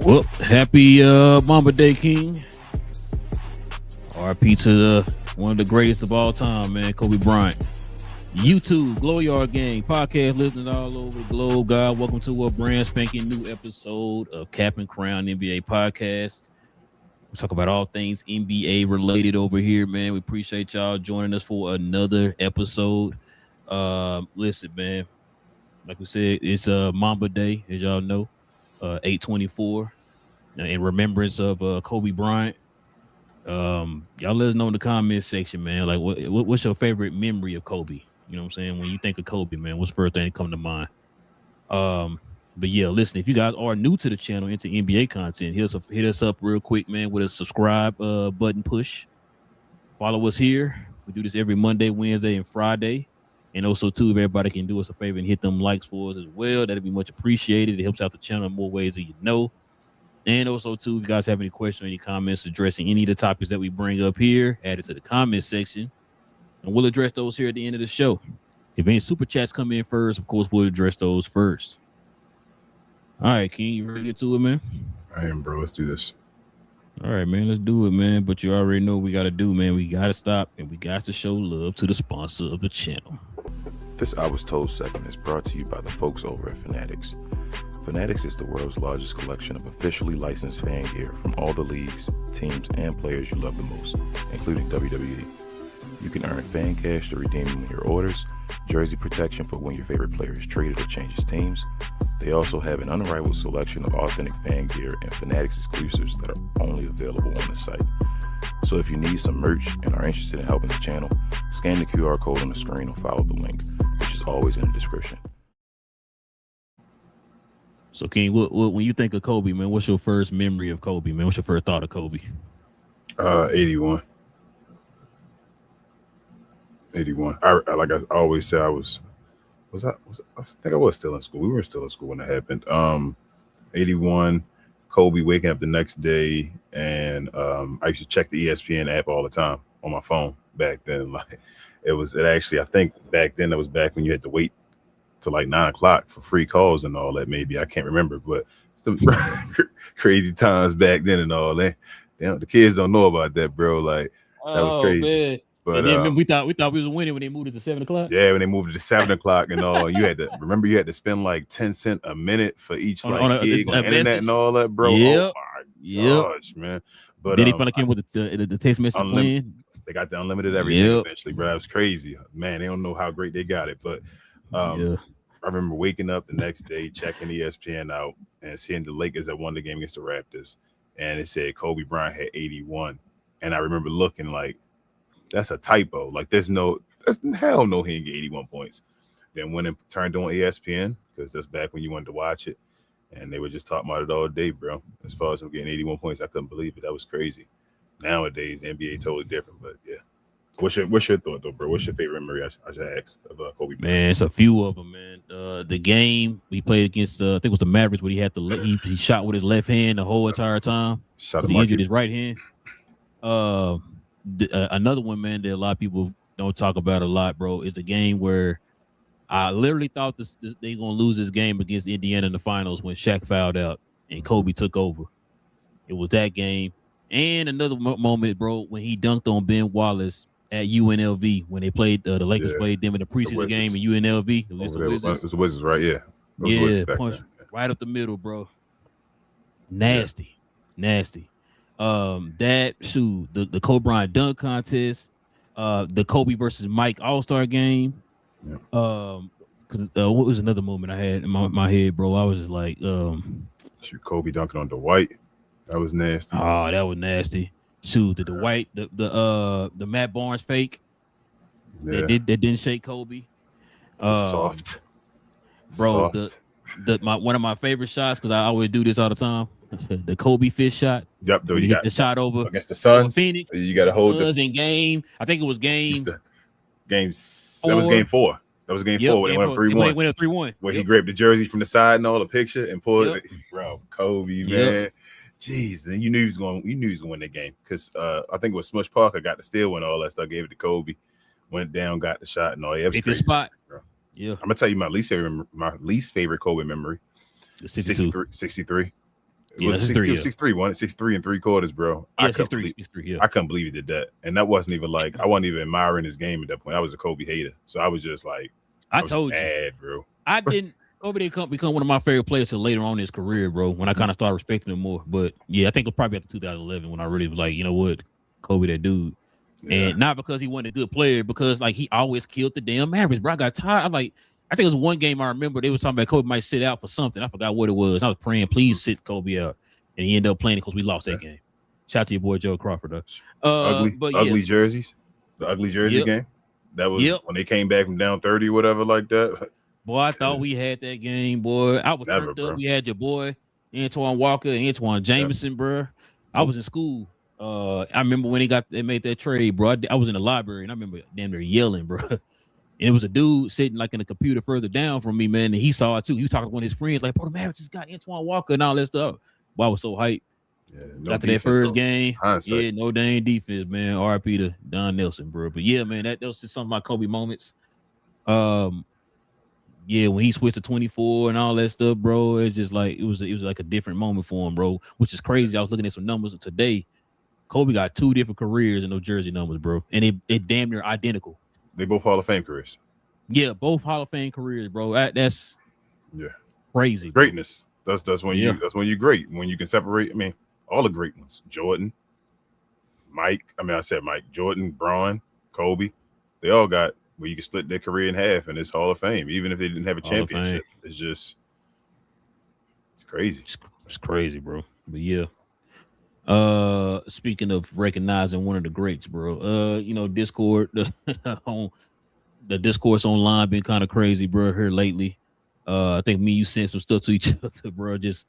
Well, happy Mamba Day, King. RP to one of the greatest of all time, man, Kobe Bryant. YouTube, Glow Yard Gang, podcast listeners all over the globe. God, welcome to a brand spanking new episode of Cap and Crown NBA podcast. We talk about all things NBA related over here, man. We appreciate y'all joining us for another episode. Listen, man, like we said, it's Mamba Day, as y'all know, 8/24, in remembrance of Kobe Bryant. Y'all let us know in the comments section, man. Like, what's your favorite memory of Kobe? You know what I'm saying? When you think of Kobe, man, what's the first thing that come to mind? But yeah, listen, if you guys are new to the channel into NBA content, hit us up real quick, man, with a subscribe button push. Follow us here. We do this every Monday, Wednesday, and Friday. And also, too, if everybody can do us a favor and hit them likes for us as well, that'd be much appreciated. It helps out the channel in more ways than you know. And also, too, if you guys have any questions or any comments addressing any of the topics that we bring up here, add it to the comment section. And we'll address those here at the end of the show. If any super chats come in first, of course, we'll address those first. All right, King, you ready to get to it, man? I am, bro. Let's do this. All right, man, let's do it, man. But you already know what we got to do, man. We got to stop, and we got to show love to the sponsor of the channel. This I Was Told segment is brought to you by the folks over at Fanatics. Fanatics is the world's largest collection of officially licensed fan gear from all the leagues, teams, and players you love the most, including WWE. You can earn fan cash to redeem your orders, jersey protection for when your favorite player is traded or changes teams. They also have an unrivaled selection of authentic fan gear and Fanatics exclusives that are only available on the site. So if you need some merch and are interested in helping the channel, scan the QR code on the screen or follow the link, which is always in the description. So, King, when you think of Kobe, man, what's your first memory of Kobe, man? What's your first thought of Kobe? 81. I like I always say, I think I was still in school. We were still in school when it happened. 81, Kobe waking up the next day, and I used to check the ESPN app all the time on my phone back then. Like it actually, I think back then, that was back when you had to wait till like 9 o'clock for free calls and all that. Maybe I can't remember, but some crazy times back then and all that. Damn, the kids don't know about that, bro. Like that was crazy. Man. But and then we thought we was winning when they moved it to 7 o'clock. Yeah, when they moved it to 7 o'clock and all, you had to spend like 10 cents a minute for each gig on the internet and all that, bro. Yep. Oh my gosh, man. But then they finally came with the text message plan. They got the unlimited everything eventually, bro. That was crazy. Man, they don't know how great they got it. But I remember waking up the next day, checking ESPN out, and seeing the Lakers that won the game against the Raptors, and it said Kobe Bryant had 81, and I remember looking like, that's a typo. Like hell no, he didn't get 81 points. Then when it turned on ESPN, because that's back when you wanted to watch it, and they were just talking about it all day, bro. As far as him getting 81 points, I couldn't believe it. That was crazy. Nowadays, the NBA totally different, but yeah. What's your thought though, bro? What's your favorite memory? I should ask of Kobe. Man, it's a few of them, man. The game we played against, I think it was the Mavericks, where he had he shot with his left hand the whole entire time. He injured his right hand. Another one, man, that a lot of people don't talk about a lot, bro, is the game where I literally thought they gonna lose this game against Indiana in the finals when Shaq fouled out and Kobe took over. It was that game, and another moment, bro, when he dunked on Ben Wallace at UNLV when they played the Lakers played them in the preseason game in UNLV. It was the Wizards, right? Yeah, punch right up the middle, bro. Nasty. The Kobe Bryant dunk contest, the Kobe versus Mike All-Star game. Yeah. What was another moment I had in my head, bro? I was just like, Kobe dunking on Dwight. That was nasty. Oh, that was nasty. Shoot, the Dwight, the Matt Barnes fake. Yeah. That didn't shake Kobe. Soft. Bro. Soft. One of my favorite shots, because I always do this all the time. The Kobe fish shot. Yep, though you got the shot over against the Suns. Phoenix. You got to hold the Suns in game. I think it was game. That was game 4. That was game 4 when they went 3-1. Went 3-1. Where he grabbed the jersey from the side and all the picture and pulled it. Bro, Kobe, man. Jeez, and you knew he was going to win that game because I think it was Smush Parker got the steal and all that stuff. Gave it to Kobe, went down, got the shot and all. Yeah, hit the spot. Bro. Yeah, I'm gonna tell you my least favorite Kobe memory. 63. It was 6'3", 6'3 and 3/4, bro. Yeah, 6'3", yeah. I couldn't believe he did that. And that wasn't even like, I wasn't even admiring his game at that point. I was a Kobe hater. So I was just like, I told mad, bro. Kobe didn't become one of my favorite players until later on in his career, bro, when I kind of started respecting him more. But yeah, I think it was probably after 2011 when I really was like, you know what, Kobe, that dude. Yeah. And not because he wasn't a good player, because like he always killed the damn Mavericks, bro. I got tired. I think it was one game I remember they was talking about Kobe might sit out for something. I forgot what it was. I was praying, please sit Kobe out. And he ended up playing because we lost that game. Shout out to your boy Joe Crawford, though. Ugly jerseys. The ugly jersey game. That was when they came back from down 30 or whatever like that. Boy, I thought we had that game, boy. I was turned up. We had your boy Antoine Walker and Antoine Jameson, bro. I was in school. I remember when they made that trade, bro. I was in the library and I remember damn near yelling, bro. And it was a dude sitting like in the computer further down from me, man. And he saw it too. He was talking to one of his friends, like, bro, the Mavericks just got Antoine Walker and all that stuff. Boy, I was so hyped. Yeah, after that first game, yeah, no dang defense, man. RIP to Don Nelson, bro. But yeah, man, that was just some of my Kobe moments. Yeah, when he switched to 24 and all that stuff, bro, it's just like it was like a different moment for him, bro. Which is crazy. I was looking at some numbers today. Kobe got 2 different careers in those jersey numbers, bro, and it damn near identical. They both Hall of Fame careers. Yeah, both Hall of Fame careers, bro. That's crazy. Greatness. That's when you're great. When you can separate. I mean, all the great ones. Jordan, Jordan, Braun, Kobe. They all got where you can split their career in half in this Hall of Fame, even if they didn't have a championship. It's crazy. It's crazy, bro. But yeah. Speaking of recognizing one of the greats, bro. Discord, the Discourse online been kind of crazy, bro, here lately. I think me and you sent some stuff to each other, bro. Just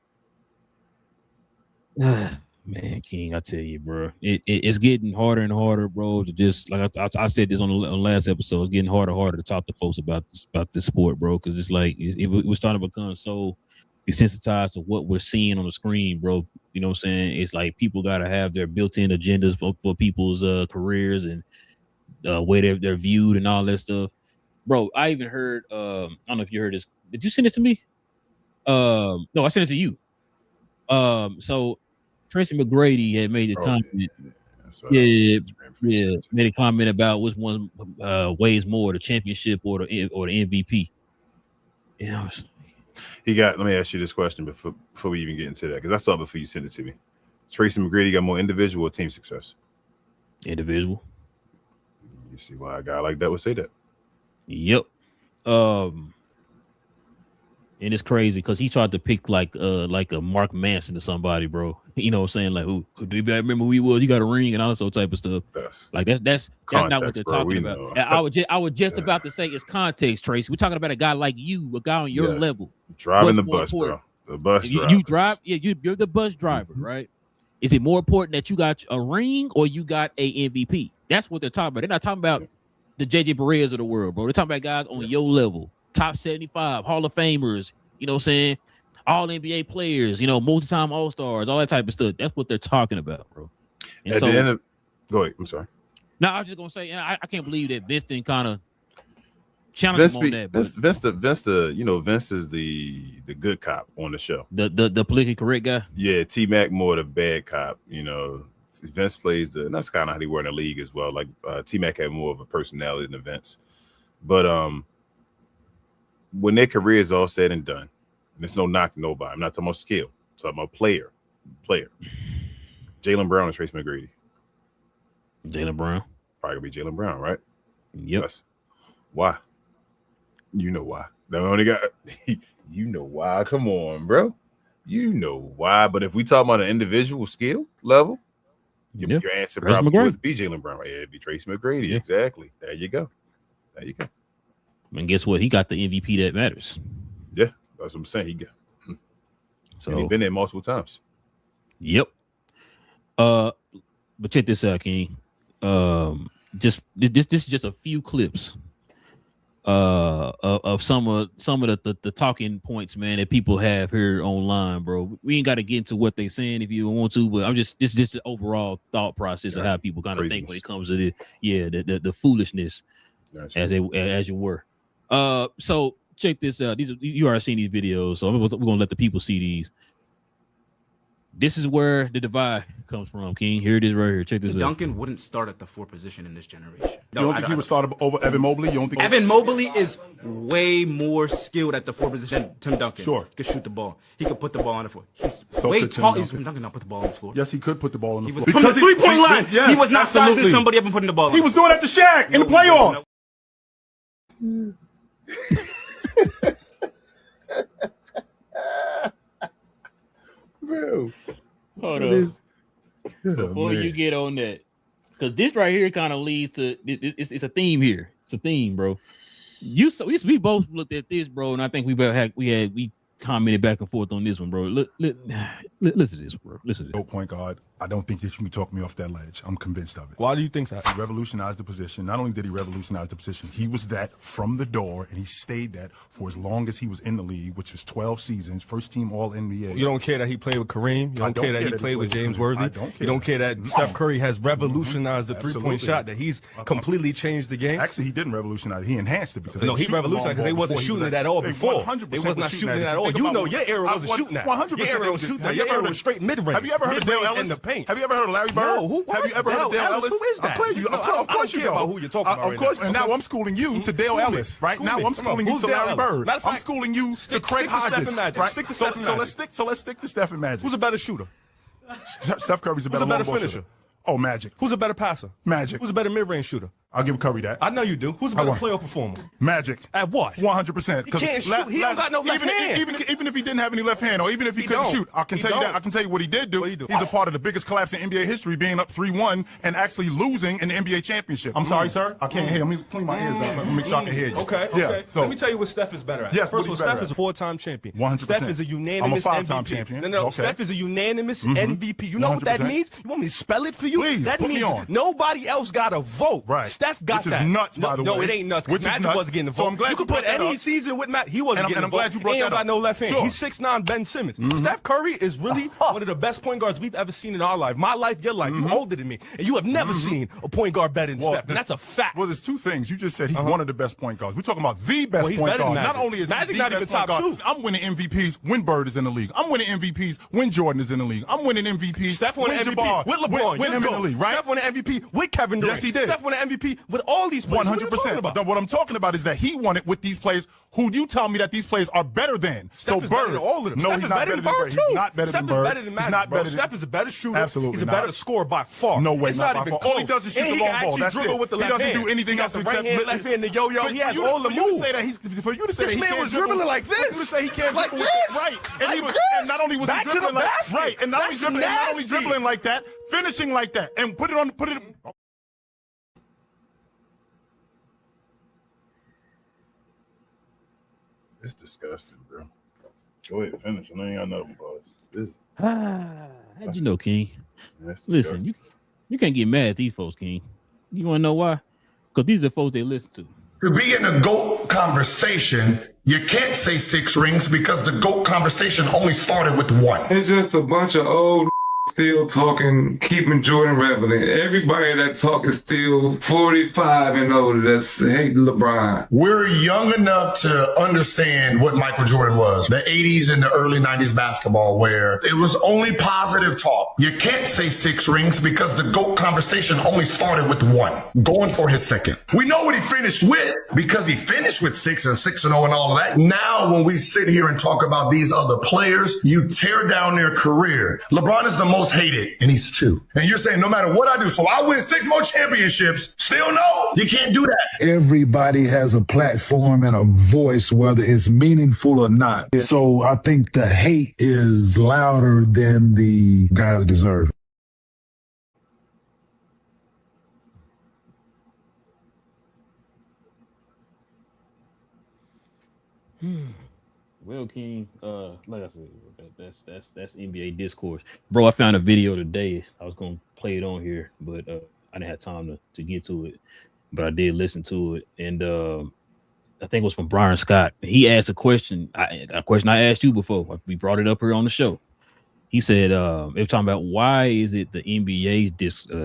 man, King, I tell you, bro, it's getting harder and harder, bro. To just like I said this on the last episode, it's getting harder and harder to talk to folks about this sport, bro. Because it's like we're starting to become so desensitized to what we're seeing on the screen, bro. You know what I'm saying? It's like people got to have their built-in agendas for people's careers and way they're viewed and all that stuff, bro. I even heard. I don't know if you heard this. Did you send this to me? No, I sent it to you. So Tracy McGrady had made a comment. Made a comment about which one weighs more, the championship or the MVP. Yeah, let me ask you this question before we even get into that, because I saw it before you sent it to me. Tracy McGrady got more individual or team success? Individual. You see why a guy like that would say that? Yep. And it's crazy because he tried to pick like a Mark Manson or somebody, bro. You know what I'm saying? Like, who do you remember who he was? You got a ring and all that sort of type of stuff. That's not what they're talking about. I was just about to say it's context, Tracy. We're talking about a guy like you, a guy on your level. Driving the bus, bro. The bus driver. You drive, you're the bus driver, right? Is it more important that you got a ring or you got a MVP? That's what they're talking about. They're not talking about the JJ Bareas of the world, bro. They're talking about guys on your level. Top 75, Hall of Famers, you know what I'm saying? All NBA players, multi-time All-Stars, all that type of stuff. That's what they're talking about, bro. And go ahead. I'm sorry. No, I was just gonna say, I can't believe that Vince didn't kind of challenge him on that. Vince is the good cop on the show. The politically correct guy. Yeah, T-Mac more the bad cop. Vince plays and that's kind of how they were in the league as well. Like T-Mac had more of a personality than Vince, but when their career is all said and done, and there's no knock to nobody. I'm not talking about skill. I'm talking about player. Jaylen Brown and Tracy McGrady. Jaylen Brown. Probably gonna be Jaylen Brown, right? Yep. Why? You know why. They only got. You know why. Come on, bro. You know why. But if we talk about an individual skill level, your answer probably would be Jaylen Brown. Yeah, it'd be Tracy McGrady. Yeah. Exactly. There you go. And guess what? He got the MVP that matters. Yeah, that's what I'm saying. So he's been there multiple times. Yep. But check this out, King. This is just a few clips of some of the talking points, man, that people have here online, bro. We ain't got to get into what they saying if you want to, but this is just the overall thought process of how people kind of think when it comes to the foolishness, as you were. So check this out. You already seen these videos, so we're gonna let the people see these. This is where the divide comes from, King. Here it is right here. Check this out. Duncan wouldn't start at the 4 position in this generation. You don't think he would start over Evan Mobley? You don't think Evan Mobley is way more skilled at the 4 position than Tim Duncan. Sure. He could shoot the ball. He could put the ball on the floor. He's So way could Tim tall. Duncan. Duncan not put the ball on the floor. Yes, he could put the ball on the floor. From the 3-point line, yes, he was not absolutely. sizing somebody up and putting the ball on. He was doing it at the Shaq in the playoffs. Bro. Hold on. Before you get on that, because this right here kind of leads to it's a theme here. It's a theme, bro. We both looked at this, bro, and I think we commented back and forth on this one, bro. Listen to this, bro. Listen to this. No point guard. I don't think that you can talk me off that ledge. I'm convinced of it. Why do you think so? He revolutionized the position. Not only did he revolutionize the position, he was that from the door, and he stayed that for as long as he was in the league, which was 12 seasons, first team All NBA. You don't care that he played with Kareem. You don't care that he played with James Worthy. You don't care that Steph Curry has revolutionized the three-point shot, that he's completely changed the game. Actually, he didn't revolutionize it. He enhanced it because he revolutionized because they wasn't shooting it at all before. They was not shooting it at all. You know, your era wasn't shooting that. 100%. Your era was shooting that. Your era was straight mid-range. Have you ever heard of Dale Ellis? In the paint. Have you ever heard of Larry Bird? No, have you ever heard of Dale Ellis? Who is that? I'll play you. Of course you care know. about who you're talking about. Of course. And now I'm schooling you to Dale Ellis, right? Now I'm schooling you to Larry Bird. I'm schooling you to Craig Hodges, right? So let's stick to Steph and Magic. Who's a better shooter? Steph Curry's a better finisher. Oh, Magic. Who's a better passer? Magic. Who's a better mid-range shooter? I'll give Curry that. I know you do. Who's a better playoff performer? Magic. At what? 100%. He can't shoot. He don't got no left hand. Even if he didn't have any left hand, or even if he couldn't shoot, I can tell you that. I can tell you what he did do. He's a part of the biggest collapse in NBA history, being up 3-1 and actually losing in the NBA championship. I'm sorry, sir. I can't hear. Let me clean my ears out. Let me make sure I can hear you. Okay. Yeah. So let me tell you what Steph is better at. Yes. First of all, Steph is a 4-time champion. 100%. Steph is a unanimous I'm a 5-time MVP. champion. No. Okay. Steph is a unanimous MVP. You know what that 100%. means? You want me to spell it for you? Please, that put me means on. nobody else got a vote. Right. Steph got Which is that. nuts, by the No, way. it ain't nuts. Which is Magic nuts. wasn't getting a So vote. I'm glad you could you put brought that any up. season with Matt. He wasn't getting a I'm vote. glad you brought He ain't that got up. no left hand. Sure. He's 6'9" Ben Simmons. Steph Curry is really one of the best point guards we've ever seen in our life. My life, your life. You're older than me, and you have never seen a point guard better than Steph. And that's a fact. Well, there's two things. You just said he's one of the best point guards. We're talking about the best he's point better than guard. Not Magic. only is Magic's he not the even best point top guard, two. I'm winning MVPs when Bird is in the league. I'm winning MVPs when Jordan is in the league. I'm winning MVPs Steph won when an MVP Jabbar, with LeBron. when him in the league, right? Steph won an MVP with Kevin Durant. Yes, he did. Steph won an MVP with all these players. 100%. About? What I'm talking about is that he won it with these players who you tell me that these players are better than. Steph is Bird, better than all of them. no, Steph he's is not better better than than Bird, Bird. too. He's not better Steph than is Bird. better than He's Magic, not bro. better than. Steph is a better shooter. Absolutely He's a not. better scorer by far. No way, it's not not by even far. close. All he does is shoot And the he long can ball. actually That's dribble it. with the He left doesn't hand. do anything He got else the except right hand, left hand, the yo-yo. He has all the For you to moves. say that he's for you to say This that he man can't was dribbling like this. For you to say he can't Like dribble this. right, and Like he was, this. and not only was he Back to the dribbling like basket. right, and not only That's nasty. dribbling like that, finishing like that, and put it. It's disgusting, bro. Go ahead, finish. I ain't got nothing, boss. How'd you know, King? That's Listen, you can't get mad at these folks, King. You want to know why? Because these are the folks they listen to. To be in a GOAT conversation, you can't say 6 rings because the GOAT conversation only started with 1. It's just a bunch of old still talking, keeping Jordan relevant. Everybody that talk is still 45 and older that's hate LeBron. We're young enough to understand what Michael Jordan was. The 80s and the early 90s basketball where it was only positive talk. You can't say 6 rings because the GOAT conversation only started with 1, going for his second. We know what he finished with because he finished with 6 and 6-0 and all of that. Now, when we sit here and talk about these other players, you tear down their career. LeBron is the most hated, and he's 2. And you're saying no matter what I do, so I win 6 more championships, still no, you can't do that. Everybody has a platform and a voice, whether it's meaningful or not. So I think the hate is louder than the guys deserve. Well, King, like I said, that's NBA discourse, bro. I found a video today. I was gonna play it on here, but I didn't have time to get to it. But I did listen to it, and I think it was from Brian Scott. He asked a question. A question I asked you before. We brought it up here on the show. He said, they were talking about why is it the NBA's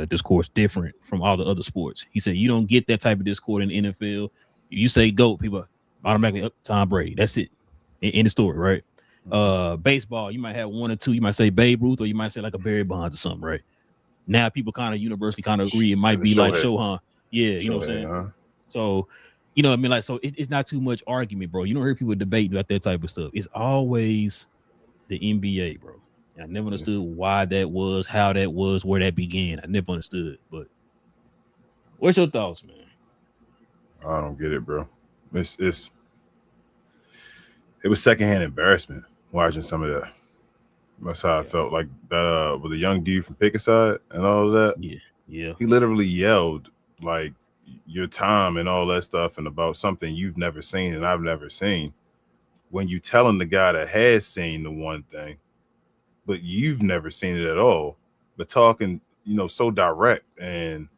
discourse different from all the other sports. He said you don't get that type of discourse in the NFL. You say GOAT, people automatically up Tom Brady. That's it. In the story, right? Baseball, you might have one or two. You might say Babe Ruth, or you might say like a Barry Bonds or something, right? Now people kind of universally kind of agree it might be like Shohei. Yeah, you know what I'm saying? Huh? So, you know what I mean? Like, so it's not too much argument, bro. You don't hear people debate about that type of stuff. It's always the NBA, bro. And I never understood why that was, how that was, where that began. I never understood. But what's your thoughts, man? I don't get it, bro. It was secondhand embarrassment watching some of that. That's how I felt. Like that with a young dude from Pick a Side and all of that. Yeah. He literally yelled like your time and all that stuff and about something you've never seen and I've never seen. When you telling the guy that has seen the one thing, but you've never seen it at all, but talking, you know, so direct and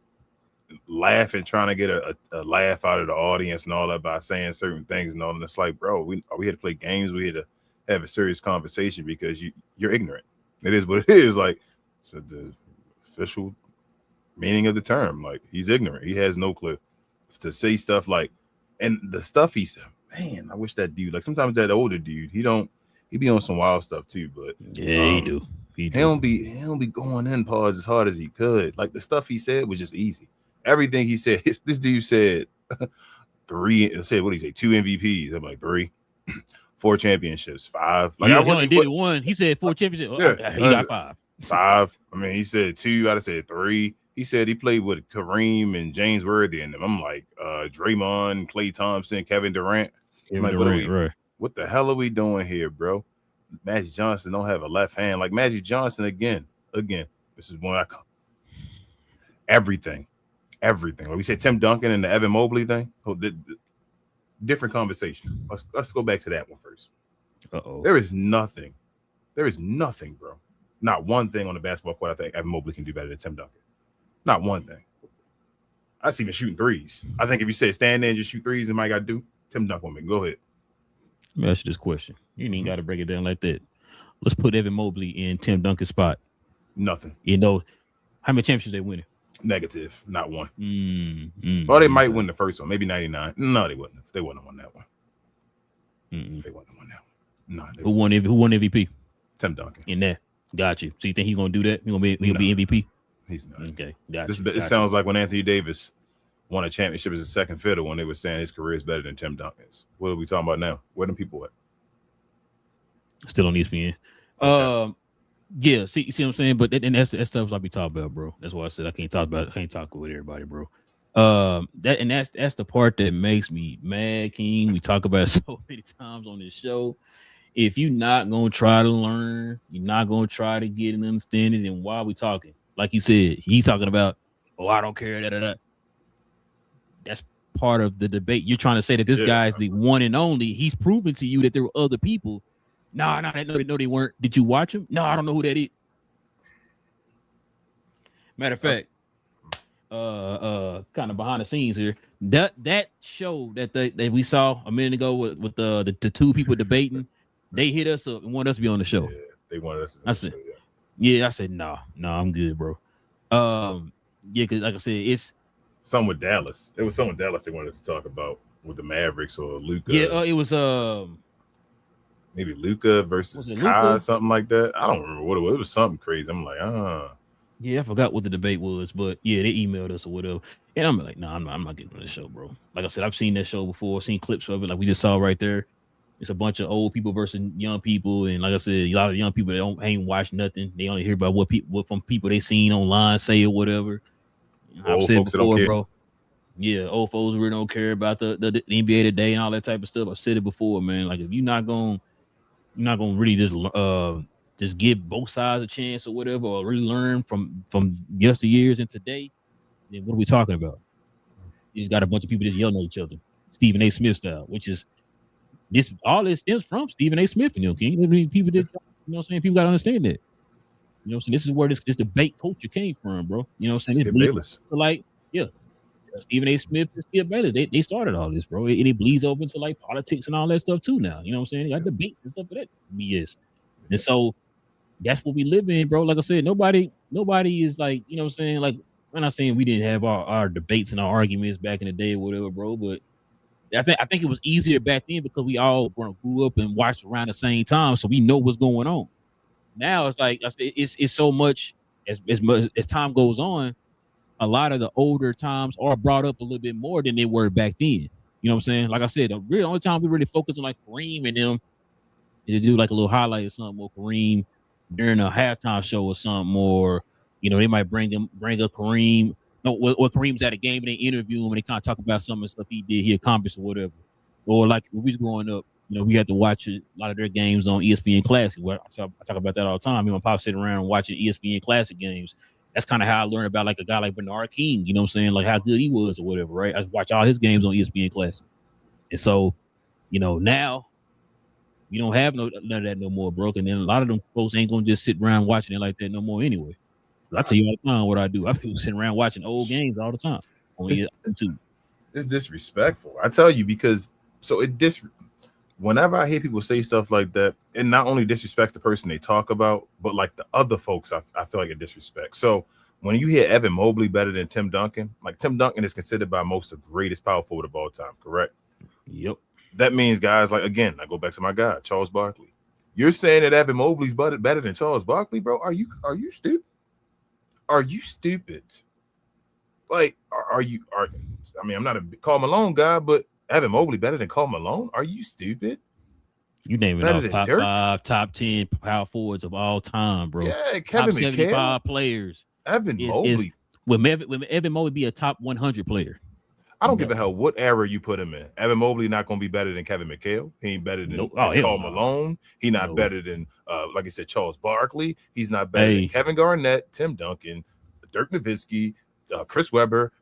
laughing, trying to get a laugh out of the audience and all that by saying certain things and all. And it's like, bro, we had to play games. We had to have a serious conversation because you're ignorant. It is what it is. Like, so the official meaning of the term, like he's ignorant. He has no clue to say stuff like, and the stuff he said, man, I wish that dude, like sometimes that older dude, he be on some wild stuff too, but yeah, he do. He don't be going in pause as hard as he could. Like the stuff he said was just easy. Everything he said, this dude said 2 MVPs. I'm like 3, 4 championships, 5. Like I only did 1. He said 4 championships. Yeah, he got 5. 5. I mean, he said 2. I'd have said 3. He said he played with Kareem and James Worthy in them. I'm like Draymond, Klay Thompson, Kevin Durant. What the hell are we doing here, bro? Magic Johnson don't have a left hand. Like Magic Johnson again. This is one I come. Everything. Like we said, Tim Duncan and the Evan Mobley thing. Different conversation. Let's go back to that one first. There is nothing, bro. Not one thing on the basketball court I think Evan Mobley can do better than Tim Duncan. Not one thing. I see him shooting threes. I think if you say stand there and just shoot threes, and Mike got to do, Tim Duncan will go ahead. Let me ask you this question. You ain't got to break it down like that. Let's put Evan Mobley in Tim Duncan's spot. Nothing. You know, how many championships they winning? Negative, not one. Or they might win the first one, maybe 99. No, they wouldn't. They wouldn't have won that one. They wouldn't have won that one. No. Who won MVP? Tim Duncan. In there. Got you. So you think he's gonna do that? He'll be MVP? He's not. Okay. It sounds like when Anthony Davis won a championship as a second fiddle when they were saying his career is better than Tim Duncan's. What are we talking about now? Where them people at? Still on ESPN. Okay. Yeah, see what I'm saying? But that's stuff I be talking about, bro. That's why I said I can't talk with everybody, bro. That's the part that makes me mad, King. We talk about it so many times on this show. If you're not gonna try to learn, you're not gonna try to get an understanding, then why are we talking? Like you said, he's talking about, I don't care, da. That's part of the debate. You're trying to say that this guy is the one and only. He's proven to you that there were other people. No, they weren't. Did you watch him? No, I don't know who that is. Matter of fact, kind of behind the scenes here. That show that we saw a minute ago with the 2 people debating, they hit us up and wanted us to be on the show. Yeah, they wanted us to be on the show. I said, no, I'm good, bro. Because like I said, it's some with Dallas. It was some with Dallas they wanted us to talk about with the Mavericks or Luka. Yeah, it was maybe Luka versus Kai, something like that. I don't remember what it was. It was something crazy. I'm like, Yeah, I forgot what the debate was, but yeah, they emailed us or whatever. And I'm like, I'm not getting on the show, bro. Like I said, I've seen that show before, seen clips of it, like we just saw right there. It's a bunch of old people versus young people, and like I said, a lot of young people that ain't watched nothing. They only hear about what from people they seen online say or whatever. I've said before, bro. Yeah, old folks really don't care about the NBA today and all that type of stuff. I've said it before, man. Like if you're not gonna really just give both sides a chance or whatever, or really learn from yesteryears and today, then what are we talking about? You just got a bunch of people just yelling at each other, Stephen A. Smith style, which is all this stems from Stephen A. Smith and King. I mean, people did, people got to understand that. You know what I'm saying? This is where this debate culture came from, bro. You know what I'm saying? Skip Bayless. Like, Stephen A. Smith and Skip Bayless, they started all this, bro. And it bleeds over into like politics and all that stuff too now. You know what I'm saying? They got debates and stuff of that BS. And so that's what we live in, bro. Like I said, nobody is like, you know what I'm saying? Like, I'm not saying we didn't have our debates and our arguments back in the day or whatever, bro, but I think it was easier back then because we all grew up and watched around the same time, so we know what's going on. Now it's like I said, it's so much as time goes on. A lot of the older times are brought up a little bit more than they were back then. You know what I'm saying? Like I said, the only time we really focus on like Kareem and them is to do like a little highlight or something, or Kareem during a halftime show or something, or they might bring up Kareem. No, or Kareem's at a game and they interview him and they kind of talk about some of the stuff he accomplished or whatever. Or like when we was growing up, we had to watch a lot of their games on ESPN Classic. I talk about that all the time. Me and my pop sitting around watching ESPN Classic games. That's kind of how I learned about like a guy like Bernard King, you know what I'm saying? Like how good he was or whatever, right? I watch all his games on ESPN Classic. And so, now you don't have none of that no more, bro. And then a lot of them folks ain't gonna just sit around watching it like that no more anyway. I tell you all the time what I do. I be sitting around watching old games all the time on YouTube. It's disrespectful. I tell you, because whenever I hear people say stuff like that, it not only disrespects the person they talk about, but like the other folks, I feel like it disrespects. So when you hear Evan Mobley better than Tim Duncan, like Tim Duncan is considered by most the greatest power forward of all time, correct? Yep. That means guys like, again, I go back to my guy, Charles Barkley. You're saying that Evan Mobley's better than Charles Barkley, bro? Are you stupid? Are you stupid? Like, I'm not a Karl Malone guy, but Evan Mobley better than Karl Malone? Are you stupid? You naming off top 5, top 10 power forwards of all time, bro. Yeah, Kevin top 75 players. Evan Mobley. Will Evan Mobley be a top 100 player? I don't give a hell what era you put him in. Evan Mobley not going to be better than Kevin McHale. He ain't better than Karl Malone. He not better than, like I said, Charles Barkley. He's not better than Kevin Garnett, Tim Duncan, Dirk Nowitzki, Chris Webber,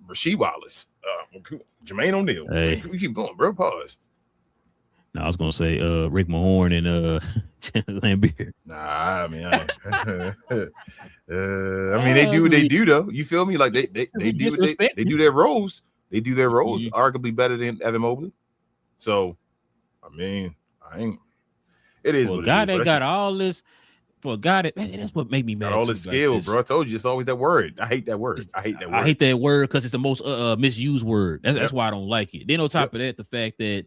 Rasheed Wallace, Jermaine O'Neal. We keep going, bro. Pause. No, I was going to say Rick Mahorn and Lambeer. Nah, I mean, they do what they do, though. You feel me? Like they do what they do their roles. They do their roles arguably better than Evan Mobley. So, I mean, it is what guy it is. That got all this. For a guy that's what made me mad. All the skill, bro. I told you it's always that word. I hate that word. I hate that word because it's the most misused word. That's why I don't like it. Then on top of that, the fact that,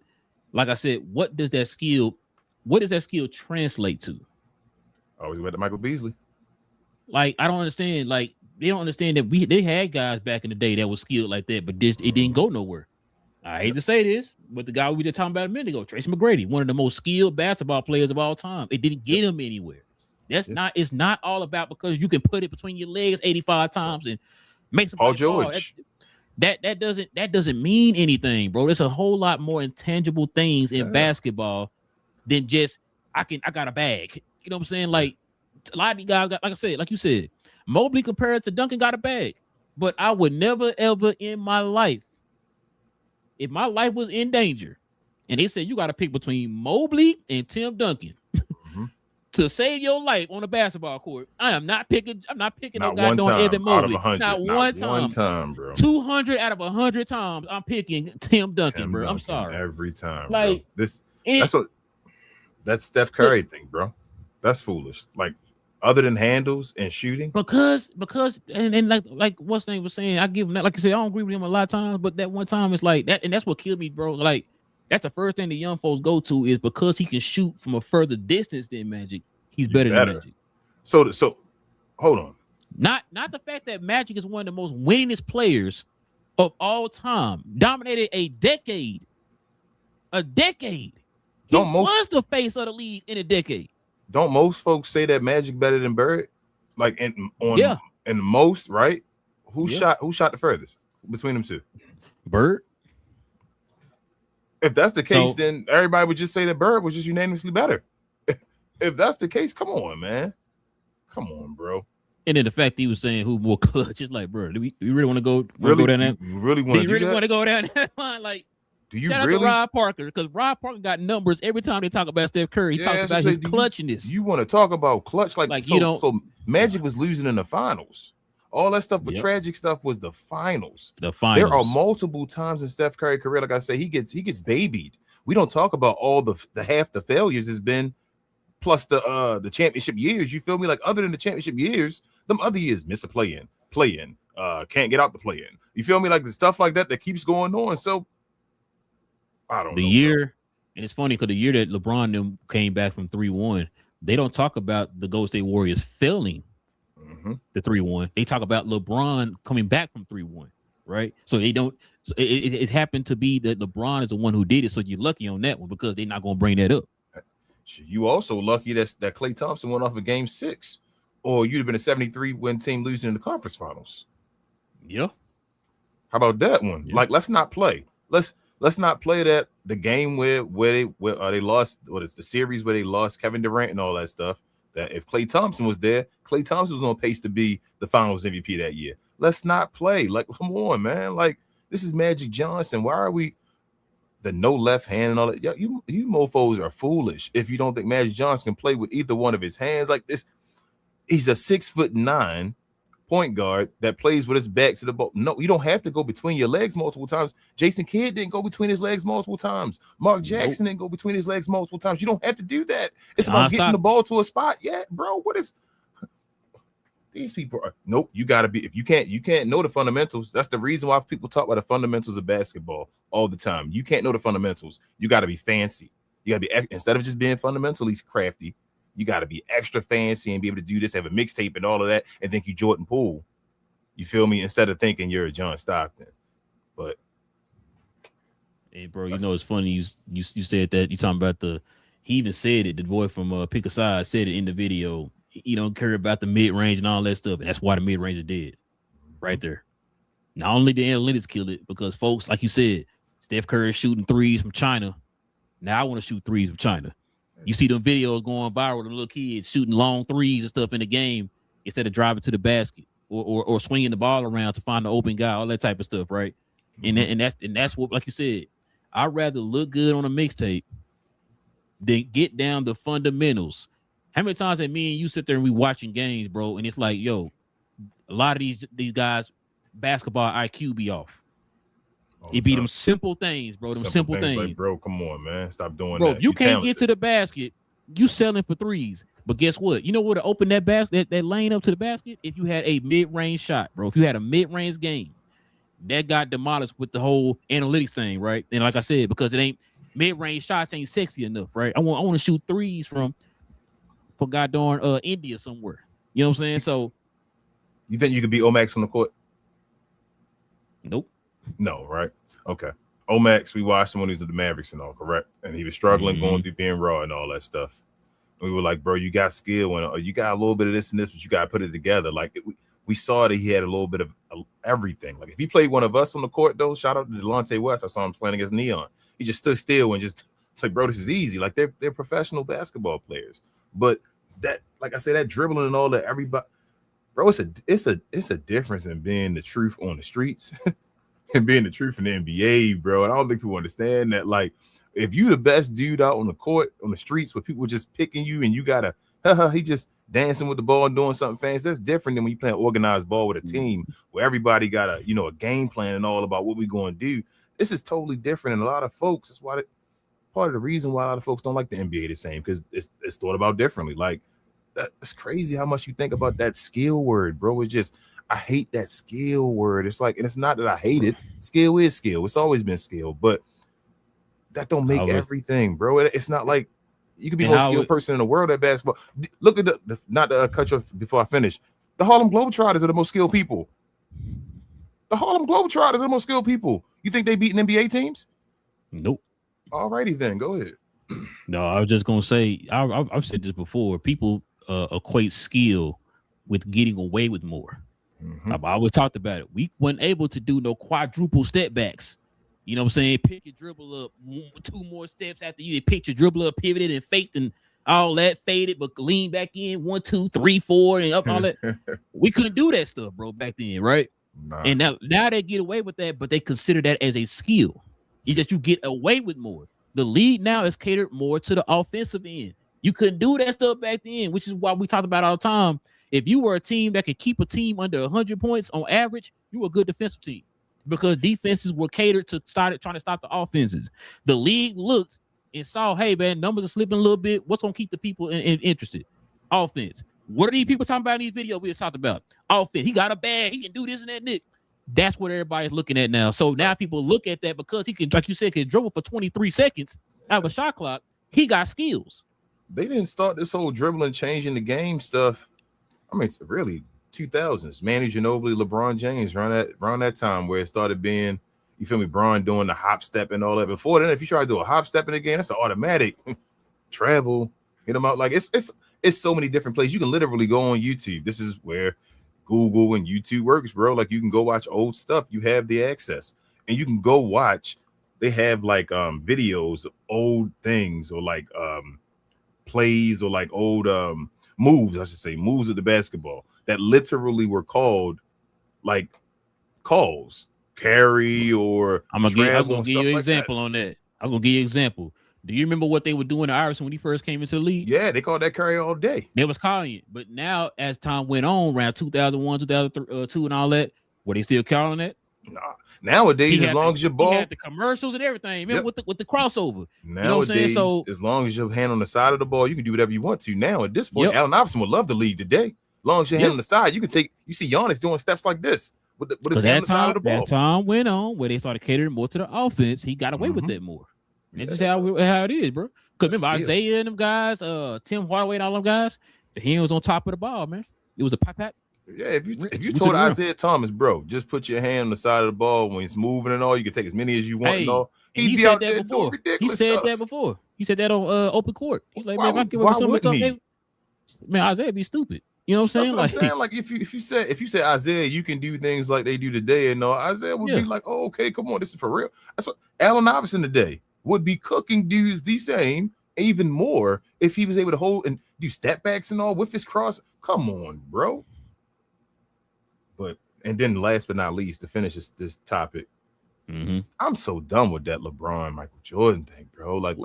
like I said, what does that skill translate to? Always went to Michael Beasley. Like, I don't understand. Like, they don't understand that they had guys back in the day that was skilled like that, but it didn't go nowhere. I hate to say this, but the guy we just talking about a minute ago, Tracy McGrady, one of the most skilled basketball players of all time. It didn't get him anywhere. It's not all about because you can put it between your legs 85 times and make some Paul George. That doesn't mean anything, bro. There's a whole lot more intangible things in basketball than just I got a bag. You know what I'm saying? Like a lot of these guys got, like you said, Mobley compared to Duncan got a bag. But I would never ever in my life, if my life was in danger, and they said you got to pick between Mobley and Tim Duncan. To save your life on a basketball court, I'm not picking no guy doing Evan Mobley. Not one time, bro. 200 out of 100 times, I'm picking Tim Duncan, bro. I'm sorry. Every time, like bro. That's Steph Curry thing, bro. That's foolish. Like other than handles and shooting, because and like what's name was saying, I give him that. Like I said, I don't agree with him a lot of times, but that one time it's like that, and that's what killed me, bro. Like. That's the first thing the young folks go to is because he can shoot from a further distance than Magic. He's better than Magic. So hold on. Not the fact that Magic is one of the most winningest players of all time. Dominated a decade. He was the face of the league in a decade. Don't most folks say that Magic better than Bird? Like in most, right? Who shot the furthest between them two? Bird. If that's the case, then everybody would just say that Bird was just unanimously better. If that's the case, come on, man. Come on, bro. And then the fact he was saying who more clutch, it's like, bro, do we really want to go down that? Really want to go down that line? Like, do you shout really? Out to Rob Parker, because Rob Parker got numbers every time they talk about Steph Curry. He talks about his clutchness. You want to talk about clutch? So Magic was losing in the finals. All that stuff, tragic stuff was the finals. The finals. There are multiple times in Steph Curry's career, like I say, he gets babied. We don't talk about all the half the failures has been, plus the championship years. You feel me? Like other than the championship years, them other years miss a play-in, can't get out the play-in. You feel me? Like the stuff like that keeps going on. So I don't the know, year, bro. and it's funny because the year that LeBron them came back from 3-1, they don't talk about the Golden State Warriors failing the 3-1. They talk about LeBron coming back from 3-1, right? So they don't. So it happened to be that LeBron is the one who did it. So you're lucky on that one because they're not going to bring that up. You also lucky that Klay Thompson went off of Game 6, or you'd have been a 73-win team losing in the conference finals. Yeah. How about that one? Yeah. Like, let's not play. Let's not play that the game where they lost. What is the series where they lost Kevin Durant and all that stuff? That if Klay Thompson was there, Klay Thompson was on pace to be the Finals MVP that year. Let's not play. Like, come on, man. Like, this is Magic Johnson. Why are we the no left hand and all that? You mofos are foolish if you don't think Magic Johnson can play with either one of his hands like this. He's a 6'9" point guard that plays with his back to the ball. No, you don't have to go between your legs multiple times. Jason Kidd didn't go between his legs multiple times. Mark Jackson didn't go between his legs multiple times. You don't have to do that. It's about getting the ball to a spot. Yeah, bro. What is these people are? Nope. You got to be. If you can't know the fundamentals. That's the reason why people talk about the fundamentals of basketball all the time. You can't know the fundamentals. You got to be fancy. You got to be, instead of just being fundamentally crafty, you got to be extra fancy and be able to do this, have a mixtape and all of that, and think you Jordan Poole. You feel me? Instead of thinking you're a John Stockton. But hey, bro, you know it's funny. You said that. You talking about he even said it. The boy from Pick a Side said it in the video. He don't care about the mid range and all that stuff, and that's why the mid range are dead, right there. Not only the analytics kill it, because folks, like you said, Steph Curry is shooting threes from China. Now I want to shoot threes from China. You see them videos going viral, the little kids shooting long threes and stuff in the game instead of driving to the basket or swinging the ball around to find the open guy, all that type of stuff, right? And that's what, like you said, I'd rather look good on a mixtape than get down the fundamentals. How many times have me and you sit there and we watching games, bro, and it's like, yo, a lot of these guys basketball IQ be off. It be them simple things, bro. Them simple things. Like, bro, come on, man. Stop doing bro, that. You can't get to the basket. You selling for threes. But guess what? You know where to open that basket, that lane up to the basket? If you had a mid-range shot, bro. If you had a mid-range game, that got demolished with the whole analytics thing, right? And like I said, because it ain't mid-range shots ain't sexy enough, right? I want to shoot threes from goddamn India somewhere. You know what I'm saying? So you think you could beat Omax on the court? Nope. No, right? Okay. Omax, we watched him when he was at the Mavericks and all, correct? And he was struggling going through being raw and all that stuff. And we were like, bro, you got skill and you got a little bit of this and this, but you got to put it together. Like we saw that he had a little bit of everything. Like if he played one of us on the court, though, shout out to Delonte West. I saw him playing against Neon. He just stood still and just, it's like, bro, this is easy. Like they're professional basketball players. But that, like I said, that dribbling and all that, everybody, bro, it's a difference in being the truth on the streets and being the truth in the NBA, bro. And I don't think people understand that. Like, if you the best dude out on the court, on the streets, where people just picking you and you gotta, he just dancing with the ball and doing something fancy. That's different than when you play organized ball with a team where everybody got a game plan and all about what we going to do. This is totally different. And a lot of folks, that's why part of the reason why a lot of folks don't like the NBA the same, because it's thought about differently. Like, it's crazy how much you think about that skill word, bro. It's just, I hate that skill word. It's like, and it's not that I hate it. Skill is skill. It's always been skill, but that don't make everything, bro. It's not like you could be the most skilled person in the world at basketball. Look at not to cut you off before I finish. The Harlem Globetrotters are the most skilled people. The Harlem Globetrotters are the most skilled people. You think they beating NBA teams? Nope. Alrighty then, go ahead. No, I was just gonna say, I've said this before. People equate skill with getting away with more. I've always talked about it. We weren't able to do no quadruple step backs. You know what I'm saying? Pick your dribble up, 2 more steps after you picked your dribble up, pivoted and faked and all that, faded, but lean back in 1, 2, 3, 4, and up all that. We couldn't do that stuff, bro, back then, right? Nah. And now they get away with that, but they consider that as a skill. It's just you get away with more. The league now is catered more to the offensive end. You couldn't do that stuff back then, which is why we talked about all the time. If you were a team that could keep a team under 100 points on average, you were a good defensive team because defenses were catered to trying to stop the offenses. The league looked and saw, hey, man, numbers are slipping a little bit. What's going to keep the people interested? Offense. What are these people talking about in these videos we just talked about? Offense. He got a bag. He can do this and that. That's what everybody's looking at now. So now people look at that because he can, like you said, can dribble for 23 seconds out of a shot clock. He got skills. They didn't start this whole dribbling, changing the game stuff. I mean, it's really 2000s. Manu Ginobili, LeBron James, around that time where it started being, you feel me, Bron doing the hop step and all that. Before then, if you try to do a hop step in the game, that's an automatic travel. Get them out. Like it's so many different places. You can literally go on YouTube. This is where Google and YouTube works, bro. Like you can go watch old stuff. You have the access, and you can go watch. They have like videos of old things or like plays or like old moves. I should say moves of the basketball that literally were called like calls, carry or. I was gonna give you an example on that. I was gonna give you an example. Do you remember what they were doing to Iverson when he first came into the league? Yeah, they called that carry all day. They was calling it. But now, as time went on, around 2001, 2002, and all that, were they still calling it? Nah. Nowadays, as long as your ball, he had the commercials and everything, man, with the crossover. Nowadays, you know what I'm saying? So as long as your hand on the side of the ball, you can do whatever you want to. Now, at this point, Allen Iverson would love the league today. As long as your hand on the side, you can take. You see Giannis doing steps like this with his hand on the side of the ball. As time went on, where they started catering more to the offense, he got away with that more. That's just how it is, bro. Because remember Isaiah and them guys, Tim Hardaway and all them guys, the hand was on top of the ball, man. It was a pop. Yeah, if you told Isaiah Thomas, bro, just put your hand on the side of the ball when it's moving and all, you can take as many as you want and all. He'd be out there doing ridiculous stuff. He said that before. He said that on open court. He's like, man, if I give away some stuff, man, Isaiah be stupid. You know what I'm saying? That's what I'm saying. Like if you said Isaiah, you can do things like they do today, and all, Isaiah would be like, oh, okay, come on, this is for real. That's what Allen Iverson today would be cooking dudes the same, even more, if he was able to hold and do step backs and all with his cross. Come on, bro. And then last but not least, to finish this topic, I'm so done with that LeBron Michael Jordan thing, bro. Like,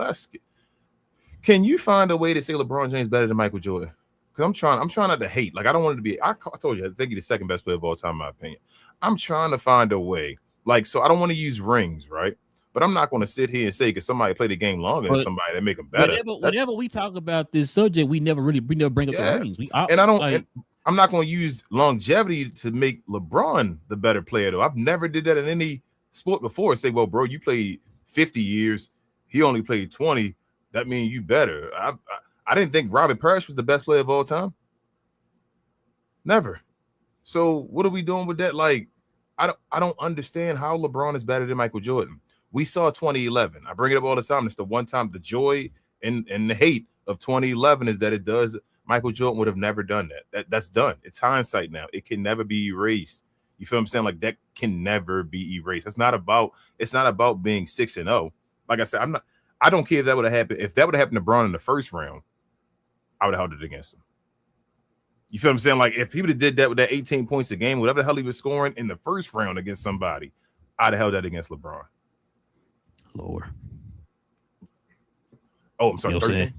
can you find a way to say LeBron James better than Michael Jordan? Because I'm trying not to hate. Like, I don't want it to be. I told you, I think he's the second best player of all time, in my opinion. I'm trying to find a way. Like, so I don't want to use rings, right? But I'm not going to sit here and say because somebody played the game longer than somebody that make them better. Whenever we talk about this subject, we never bring up the rings. I'm not going to use longevity to make LeBron the better player, though. I've never did that in any sport before. Say, well, bro, you played 50 years. He only played 20. That means you better. I didn't think Robert Parrish was the best player of all time. Never. So what are we doing with that? Like, I don't understand how LeBron is better than Michael Jordan. We saw 2011. I bring it up all the time. It's the one time the joy and the hate of 2011 is that it does. Michael Jordan would have never done that. That's done. It's hindsight now. It can never be erased. You feel what I'm saying? Like that can never be erased. It's not about being 6-0. Like I said, I don't care if that would have happened. If that would have happened to Bron in the first round, I would have held it against him. You feel what I'm saying? Like if he would have did that with that 18 points a game, whatever the hell he was scoring in the first round against somebody, I'd have held that against LeBron. Lower. Oh, I'm sorry, 13.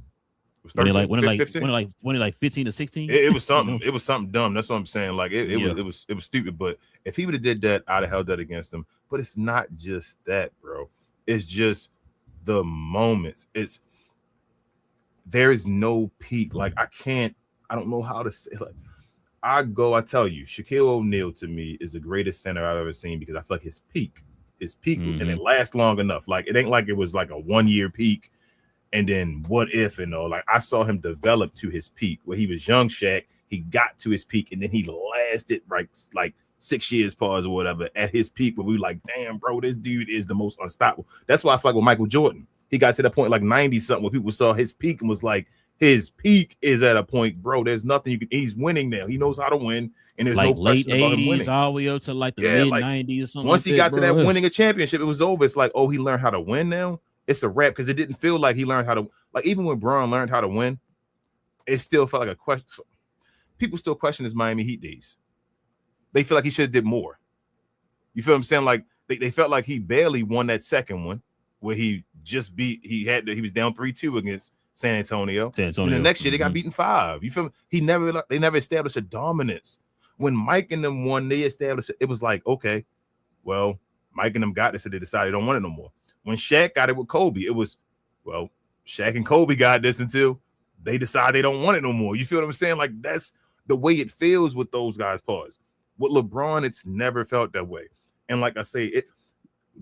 When it like 15 to 16? It was something. It was something dumb. That's what I'm saying. Like it was stupid. But if he would have did that, I'd have held that against him. But it's not just that, bro. It's just the moments. There is no peak. Like I don't know how to say. Like I tell you, Shaquille O'Neal to me is the greatest center I've ever seen because I feel like his peak, and it lasts long enough. Like it ain't like it was like a 1 year peak. And then what if and all, like I saw him develop to his peak where he was young Shaq. He got to his peak and then he lasted like 6 years pause or whatever at his peak where we were like, damn, bro, this dude is the most unstoppable. That's why I feel like with Michael Jordan, he got to that point like 90 something where people saw his peak and was like, his peak is at a point, bro. There's nothing he's winning now. He knows how to win. And there's like no question about him winning. All the way up to like the mid 90s or something. Once he got to that winning a championship, it was over. It's like, oh, he learned how to win now. It's a wrap because it didn't feel like he learned how to, like, even when Bron learned how to win, it still felt like a question. People still question his Miami Heat days. They feel like he should have did more. You feel what I'm saying? Like they felt like he barely won that second one where he was down 3-2 against San Antonio. And the next year they got beaten 5. You feel me? They never established a dominance. When Mike and them won, they established it. It was like, okay, well, Mike and them got this, so they decided they don't want it no more. When Shaq got it with Kobe, it was, well, Shaq and Kobe got this until they decide they don't want it no more. You feel what I'm saying? Like that's the way it feels with those guys. Pause. With LeBron, it's never felt that way. And like I say,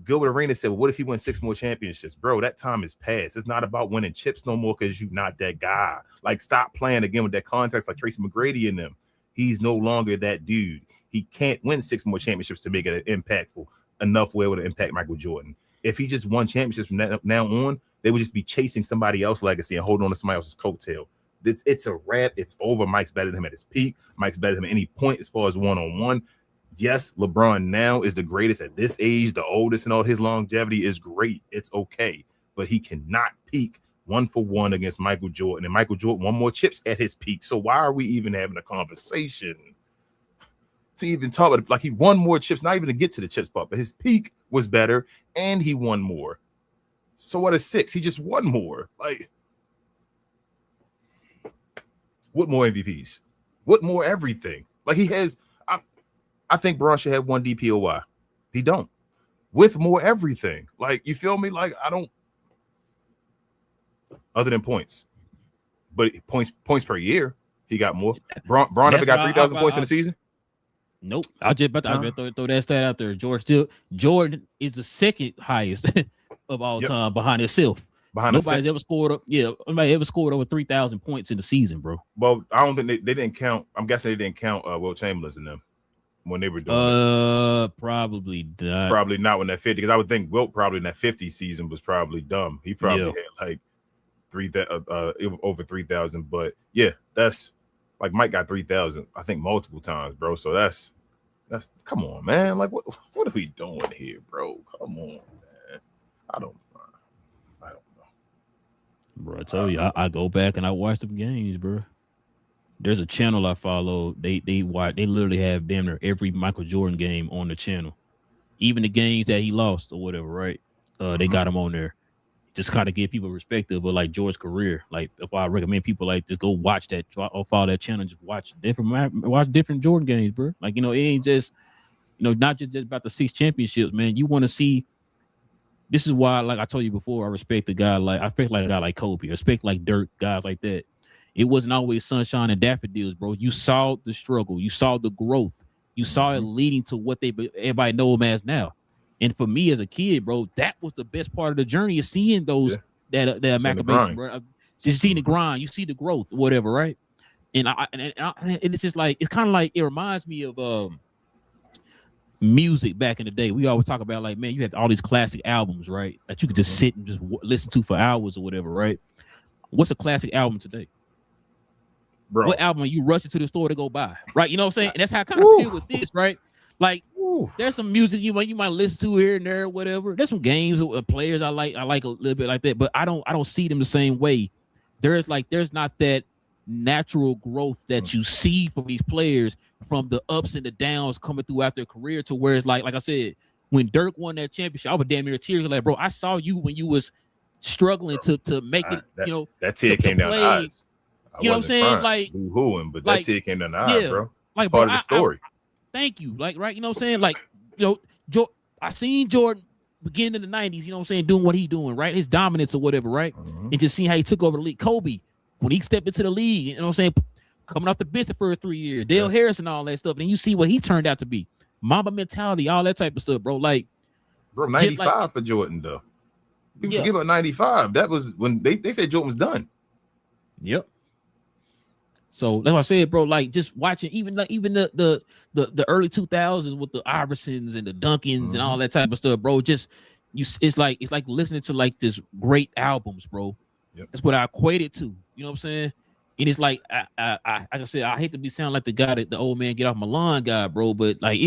Gilbert Arenas said, well, what if he wins 6 more championships? Bro, that time is past. It's not about winning chips no more because you're not that guy. Like, stop playing again with that context like Tracy McGrady and them. He's no longer that dude. He can't win 6 more championships to make it impactful enough where it would impact Michael Jordan. If he just won championships from now on, they would just be chasing somebody else's legacy and holding on to somebody else's coattail. It's a wrap. It's over. Mike's better than him at his peak. Mike's better than him at any point as far as one-on-one. Yes, LeBron now is the greatest at this age, the oldest, and all his longevity is great. It's okay, but he cannot peak 1-for-1 against Michael Jordan. And Michael Jordan won more chips at his peak. So why are we even having a conversation to even talk about it? Like, he won more chips, not even to get to the chips part, but his peak was better and he won more. So what is 6? He just won more. Like, what more MVPs? What more everything? Like, he has. I think Bron should have 1 DPOY. He don't. With more everything. Like, you feel me? Like, I don't. Other than points. But points per year, he got more. Bron ever got 3,000 points in the season? Nope. I just throw that stat out there. Jordan is the second highest of all time behind himself. Nobody's ever scored up. Yeah, nobody ever scored over 3,000 points in the season, bro. Well, I don't think they didn't count. I'm guessing they didn't count Will Chamberlain in them when they were doing it. Probably not. Probably not when that 50, because I would think Wilt probably in that 50 season was probably dumb. He probably had like over 3,000. But yeah, that's like Mike got 3,000, I think, multiple times, bro. So that's come on, man. Like, what are we doing here, bro? Come on, man. I don't know. Bro, I tell you, I go back and I watch some games, bro. There's a channel I follow. They literally have damn near every Michael Jordan game on the channel, even the games that he lost or whatever. Right? They got him on there, just kind of give people perspective of like George's career. Like, if I recommend people like just go watch that or follow that channel, just watch different Jordan games, bro. Like, it ain't just not just about the 6 championships, man. You want to see. This is why, like I told you before, I respect a guy like Kobe, I respect like Dirk, guys like that. It wasn't always sunshine and daffodils, bro. You saw the struggle, you saw the growth, you saw it leading to what everybody know him as now. And for me as a kid, bro, that was the best part of the journey, is seeing those that amalgamation, bro. Just seeing the grind, you see the growth, whatever, right? And it's just like, it's kind of like, it reminds me of music back in the day. We always talk about, like, man, you had all these classic albums, right, that you could just sit and just listen to for hours or whatever, right? What's a classic album today, bro? What album are you rushing to the store to go buy, right? You know what I'm saying? And that's how I kind of feel with this, right? Like, there's some music you might listen to here and there, whatever. There's some games with players I like a little bit like that, but I don't see them the same way. There's not that natural growth that you see from these players, from the ups and the downs coming throughout their career, to where it's like I said, when Dirk won that championship, I was damn near tears, like, bro, I saw you when you was struggling to make it, that tear came down the eyes. You know what I'm saying? Like, boo-hooing, but that tear came down the eyes, bro. Like, part of the story. Thank you. Like, right, you know what I'm saying? Like, I seen Jordan beginning in the 90s, you know what I'm saying, doing what he's doing, right? His dominance or whatever, right? And just seeing how he took over the league. Kobe, when he stepped into the league, you know what I'm saying, coming off the bench the first 3 years, Dale Harris and all that stuff, and you see what he turned out to be. Mamba mentality, all that type of stuff, bro. Like, bro, 95 for Jordan, though. People forget about 95. That was when they said Jordan was done. Yep. So that's what I said, bro. Like, just watching even the early 2000s with the Iversons and the Duncans and all that type of stuff, bro. Just it's like listening to like this great albums, bro. Yep. That's what I equate it to. You know what I'm saying? And it's like I said, I hate to be sound like the guy that the old man get off my lawn guy, bro. But like,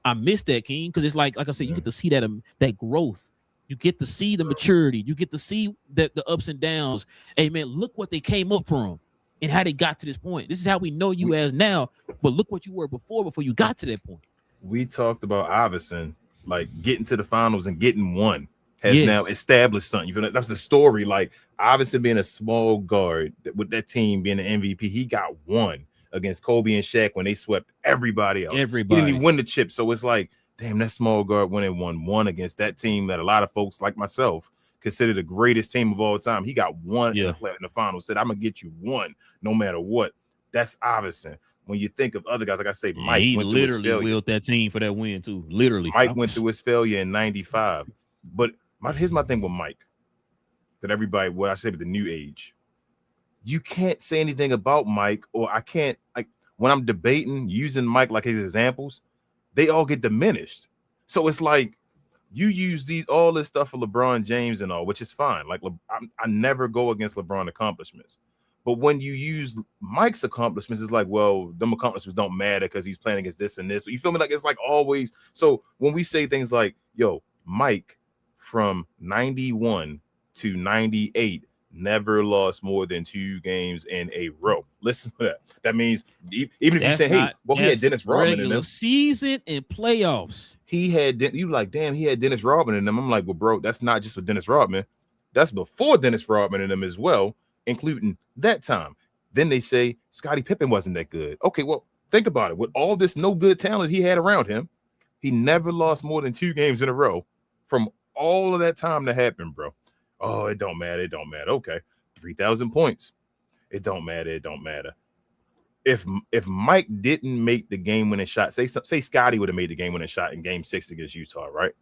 I miss that, King, because it's like I said, you get to see that growth. You get to see the maturity. You get to see the ups and downs. Hey, man, look what they came up from and how they got to this point. This is how we know you as now, but look what you were before you got to that point. We talked about Iverson, like, getting to the finals and getting one has now established something. You feel that? That's the story. Like, Iverson being a small guard with that team being an MVP, he got one against Kobe and Shaq when they swept everybody else. He didn't even win the chip. So it's like, damn, that small guard went and won one against that team that a lot of folks like myself consider the greatest team of all time. He got one in the final. Said, I'm gonna get you one no matter what. That's Iverson. when you think of other guys, like I say, Mike he went through his literally failure. willed that team for that win too. Literally, Mike went through his failure in '95. But here's my thing with Mike. That everybody, what I say with the new age, you can't say anything about Mike, or I can't, like, when I'm debating using Mike like his examples, they all get diminished. So it's like you use all this stuff for LeBron James and all, which is fine. Like I never go against LeBron accomplishments, but when you use Mike's accomplishments, it's like, well, them accomplishments don't matter because he's playing against this and this. So you feel me? Like it's like always. So when we say things like, yo, Mike from 91 to 98 never lost more than 2 games in a row. Listen to that. That means even if you say, hey, well, he had Dennis Rodman in them. Season and playoffs. He had, you like, damn, he had Dennis Rodman in them. I'm like, well, bro, that's not just for Dennis Rodman. That's before Dennis Rodman in them as well, including that time. Then they say Scottie Pippen wasn't that good. Okay, well, think about it. With all this no good talent he had around him, he never lost more than 2 games in a row from all of that time that happened, bro. Oh, it don't matter. It don't matter. Okay. 3,000 points. It don't matter. It don't matter. If Mike didn't make the game-winning shot, say Scottie would have made the game-winning shot in Game 6 against Utah, right?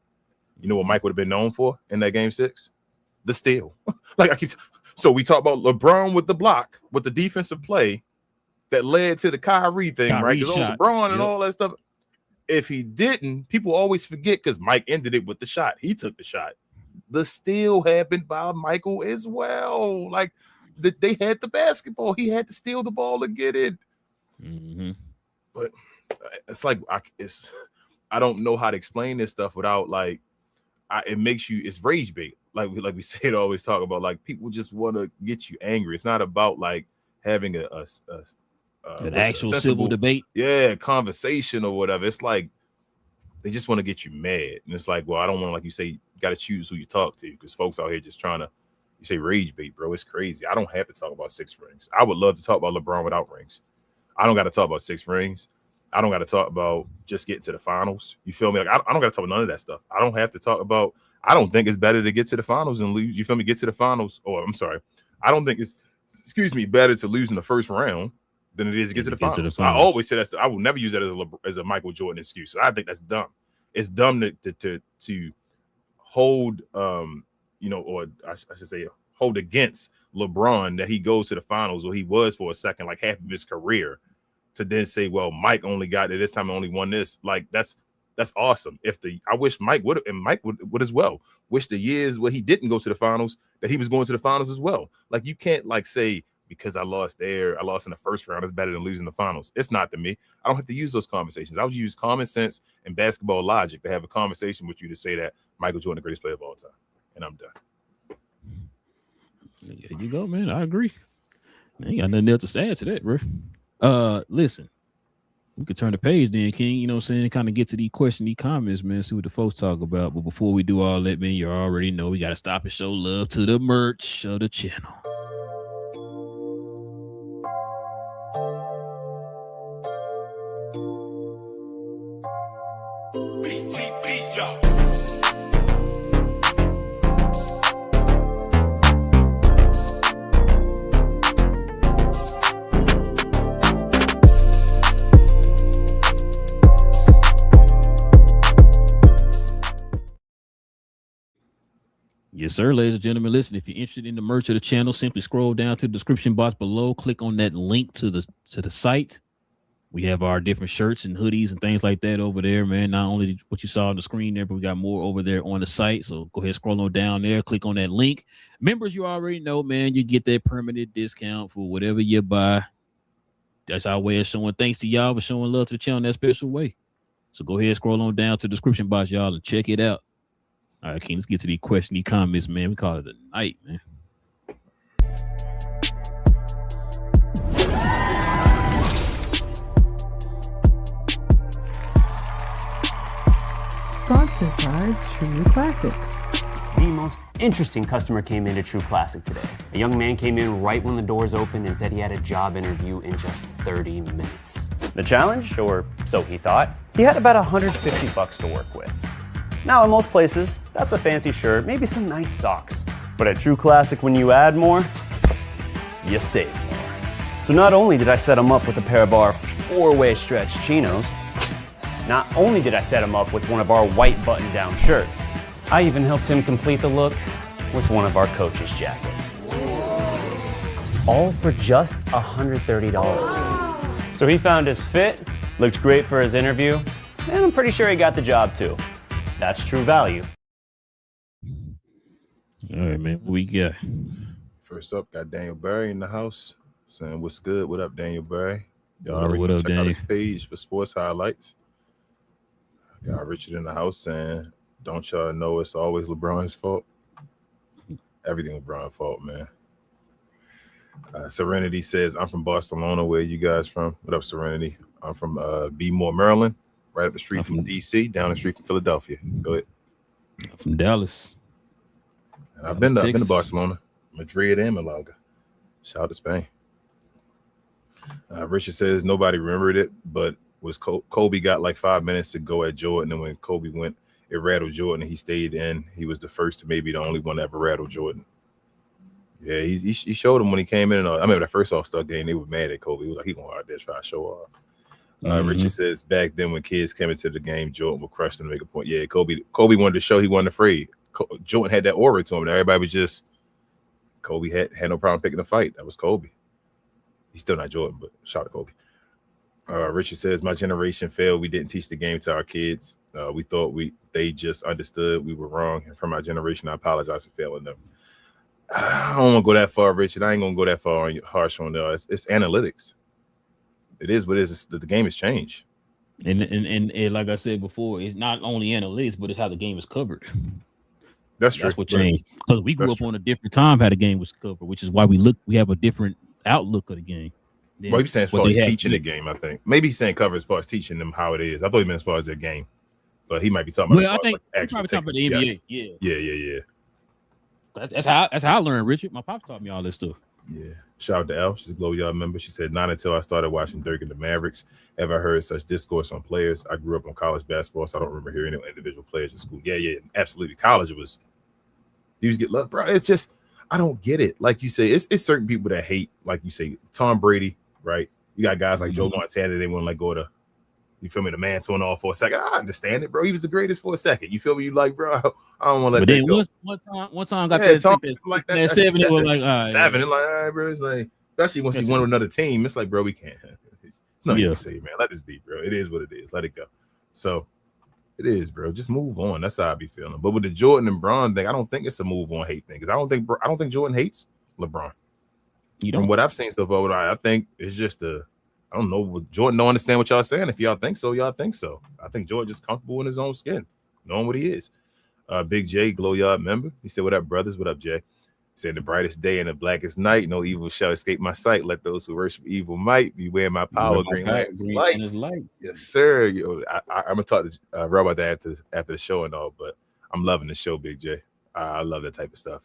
You know what Mike would have been known for in that Game 6? The steal. So we talk about LeBron with the block, with the defensive play that led to the Kyrie thing, right? Because LeBron and all that stuff. If he didn't, people always forget because Mike ended it with the shot. He took the shot. The steal happened by Michael as well. Like they had the basketball. He had to steal the ball to get it. Mm-hmm. But it's like I don't know how to explain this stuff without like it makes you. It's rage bait. Like we say it always talk about. Like people just want to get you angry. It's not about like having an actual civil debate. Yeah, conversation or whatever. It's like they just want to get you mad. And it's like, well, I don't want to, like you say, you got to choose who you talk to because folks out here just trying to, you say rage bait, bro. It's crazy. I don't have to talk about 6 rings. I would love to talk about LeBron without rings. I don't got to talk about 6 rings. I don't got to talk about just getting to the finals. You feel me? Like I don't got to talk about none of that stuff. I don't have to talk about, I don't think it's better to get to the finals and lose. You feel me? Get to the finals. Or I'm sorry. I don't think it's, better to lose in the first round than it is to get to the finals. I always say that. I will never use that as a Michael Jordan excuse. I think that's dumb. It's dumb to hold, or I should say, hold against LeBron that he goes to the finals, or he was for a second, like half of his career, to then say, well, Mike only got it this time and only won this. Like that's awesome. I wish Mike would, and Mike would as well. Wish the years where he didn't go to the finals that he was going to the finals as well. Like you can't like say, because I lost in the first round, it's better than losing the finals. It's not to me. I don't have to use those conversations. I would use common sense and basketball logic to have a conversation with you to say that Michael Jordan, the greatest player of all time. And I'm done. There you go, man. I agree. I ain't got nothing else to add to that, bro. Listen, we could turn the page then, King. You know what I'm saying? Kind of get to these questions, these comments, man. See what the folks talk about. But before we do all that, man, you already know we got to stop and show love to the merch of the channel. Yes, sir, ladies and gentlemen. Listen, if you're interested in the merch of the channel, simply scroll down to the description box below. Click on that link to the site. We have our different shirts and hoodies and things like that over there, man. Not only what you saw on the screen there, but we got more over there on the site. So go ahead, scroll on down there, click on that link. Members, you already know, man, you get that permanent discount for whatever you buy. That's our way of showing thanks to y'all for showing love to the channel in that special way. So go ahead, scroll on down to the description box, y'all, and check it out. All right, King, let's get to these questions, these comments, man. We call it a night, man. Sponsored by True Classic. The most interesting customer came into True Classic today. A young man came in right when the doors opened and said he had a job interview in just 30 minutes. The challenge, or so he thought, he had about $150 to work with. Now, in most places, that's a fancy shirt, maybe some nice socks. But at True Classic, when you add more, you save more. So not only did I set him up with a pair of our 4-way stretch chinos. Not only did I set him up with one of our white button-down shirts, I even helped him complete the look with one of our coach's jackets. All for just $130. So he found his fit, looked great for his interview, and I'm pretty sure he got the job too. That's true value. All right, man. What we got? First up, got Daniel Barry in the house saying, "What's good? What up, Daniel Barry? Y'all What already up, check out Daniel? his page for sports highlights." Got Richard in the house saying, "Don't y'all know it's always LeBron's fault? Everything LeBron's fault, man." Serenity says, "I'm from Barcelona. Where you guys from?" What up, Serenity? I'm from Bmore, Maryland, right up the street from DC, down the street from Philadelphia. Go ahead. I'm from Dallas. I've been to Barcelona, Madrid, and Malaga. Shout out to Spain. Richard says nobody remembered it, but was Kobe got like 5 minutes to go at Jordan, and when Kobe went, it rattled Jordan, and he stayed in. He was the first to maybe the only one to ever rattle Jordan. Yeah, he showed him when he came in. I remember that first All-Star game, they were mad at Kobe. He was like, he going out there try to show off. Richard says back then when kids came into the game, Jordan would crush them to make a point. Yeah, Kobe wanted to show he wasn't afraid. Jordan had that aura to him. Everybody was just Kobe had no problem picking a fight. That was Kobe. He's still not Jordan, but shout out to Kobe. Richard says my generation failed. We didn't teach the game to our kids. We thought they just understood we were wrong. And from my generation, I apologize for failing them. I don't want to go that far, Richard. I ain't gonna go that far harsh on that. It's analytics. It is what it is. The game has changed. And like I said before, it's not only analytics, but it's how the game is covered. That's true. That's what changed. Because we grew up on a different time how the game was covered, which is why we have a different outlook of the game. Well, he's saying as far as teaching the game, I think. Maybe he's saying cover as far as teaching them how it is. I thought he meant as far as their game. But he might be talking about I think he's probably talking about the NBA. Yeah. That's how I learned, Richard. My pop taught me all this stuff. Yeah. Shout out to Elle. She's a Glow Yard member. She said, not until I started watching Dirk and the Mavericks have I heard such discourse on players. I grew up on college basketball, so I don't remember hearing any individual players in school. Yeah, absolutely. College was you get love, bro. It's just I don't get it. Like you say, it's certain people that hate, like you say, Tom Brady, right? You got guys like Joe Montana, they wouldn't let go of the, you feel me, the mantle and all for a second. I understand it, bro. He was the greatest for a second. You feel me? You like, bro, I don't want to let that go. One time got that 7, it was like, all right. 7, it's like, all right, bro. It's like, especially once he won with another team, it's like, bro, we can't. It's nothing you can say, man. Let this be, bro. It is what it is. Let it go. So it is, bro. Just move on. That's how I be feeling. But with the Jordan and Bron thing, I don't think it's a move on hate thing, because I don't think Jordan hates LeBron. From what I've seen so far, I think it's just I don't know. Jordan don't understand what y'all saying. If y'all think so, y'all think so. I think Jordan just comfortable in his own skin, knowing what he is. Big J, Glow Yard member. He said, "What up, brothers? What up, Jay?" He said, "The brightest day and the blackest night. No evil shall escape my sight. Let those who worship evil might beware my power. Green light. Yes, sir. Yo, I'm gonna talk to Rob about that after the show and all. But I'm loving the show, Big J. I love that type of stuff.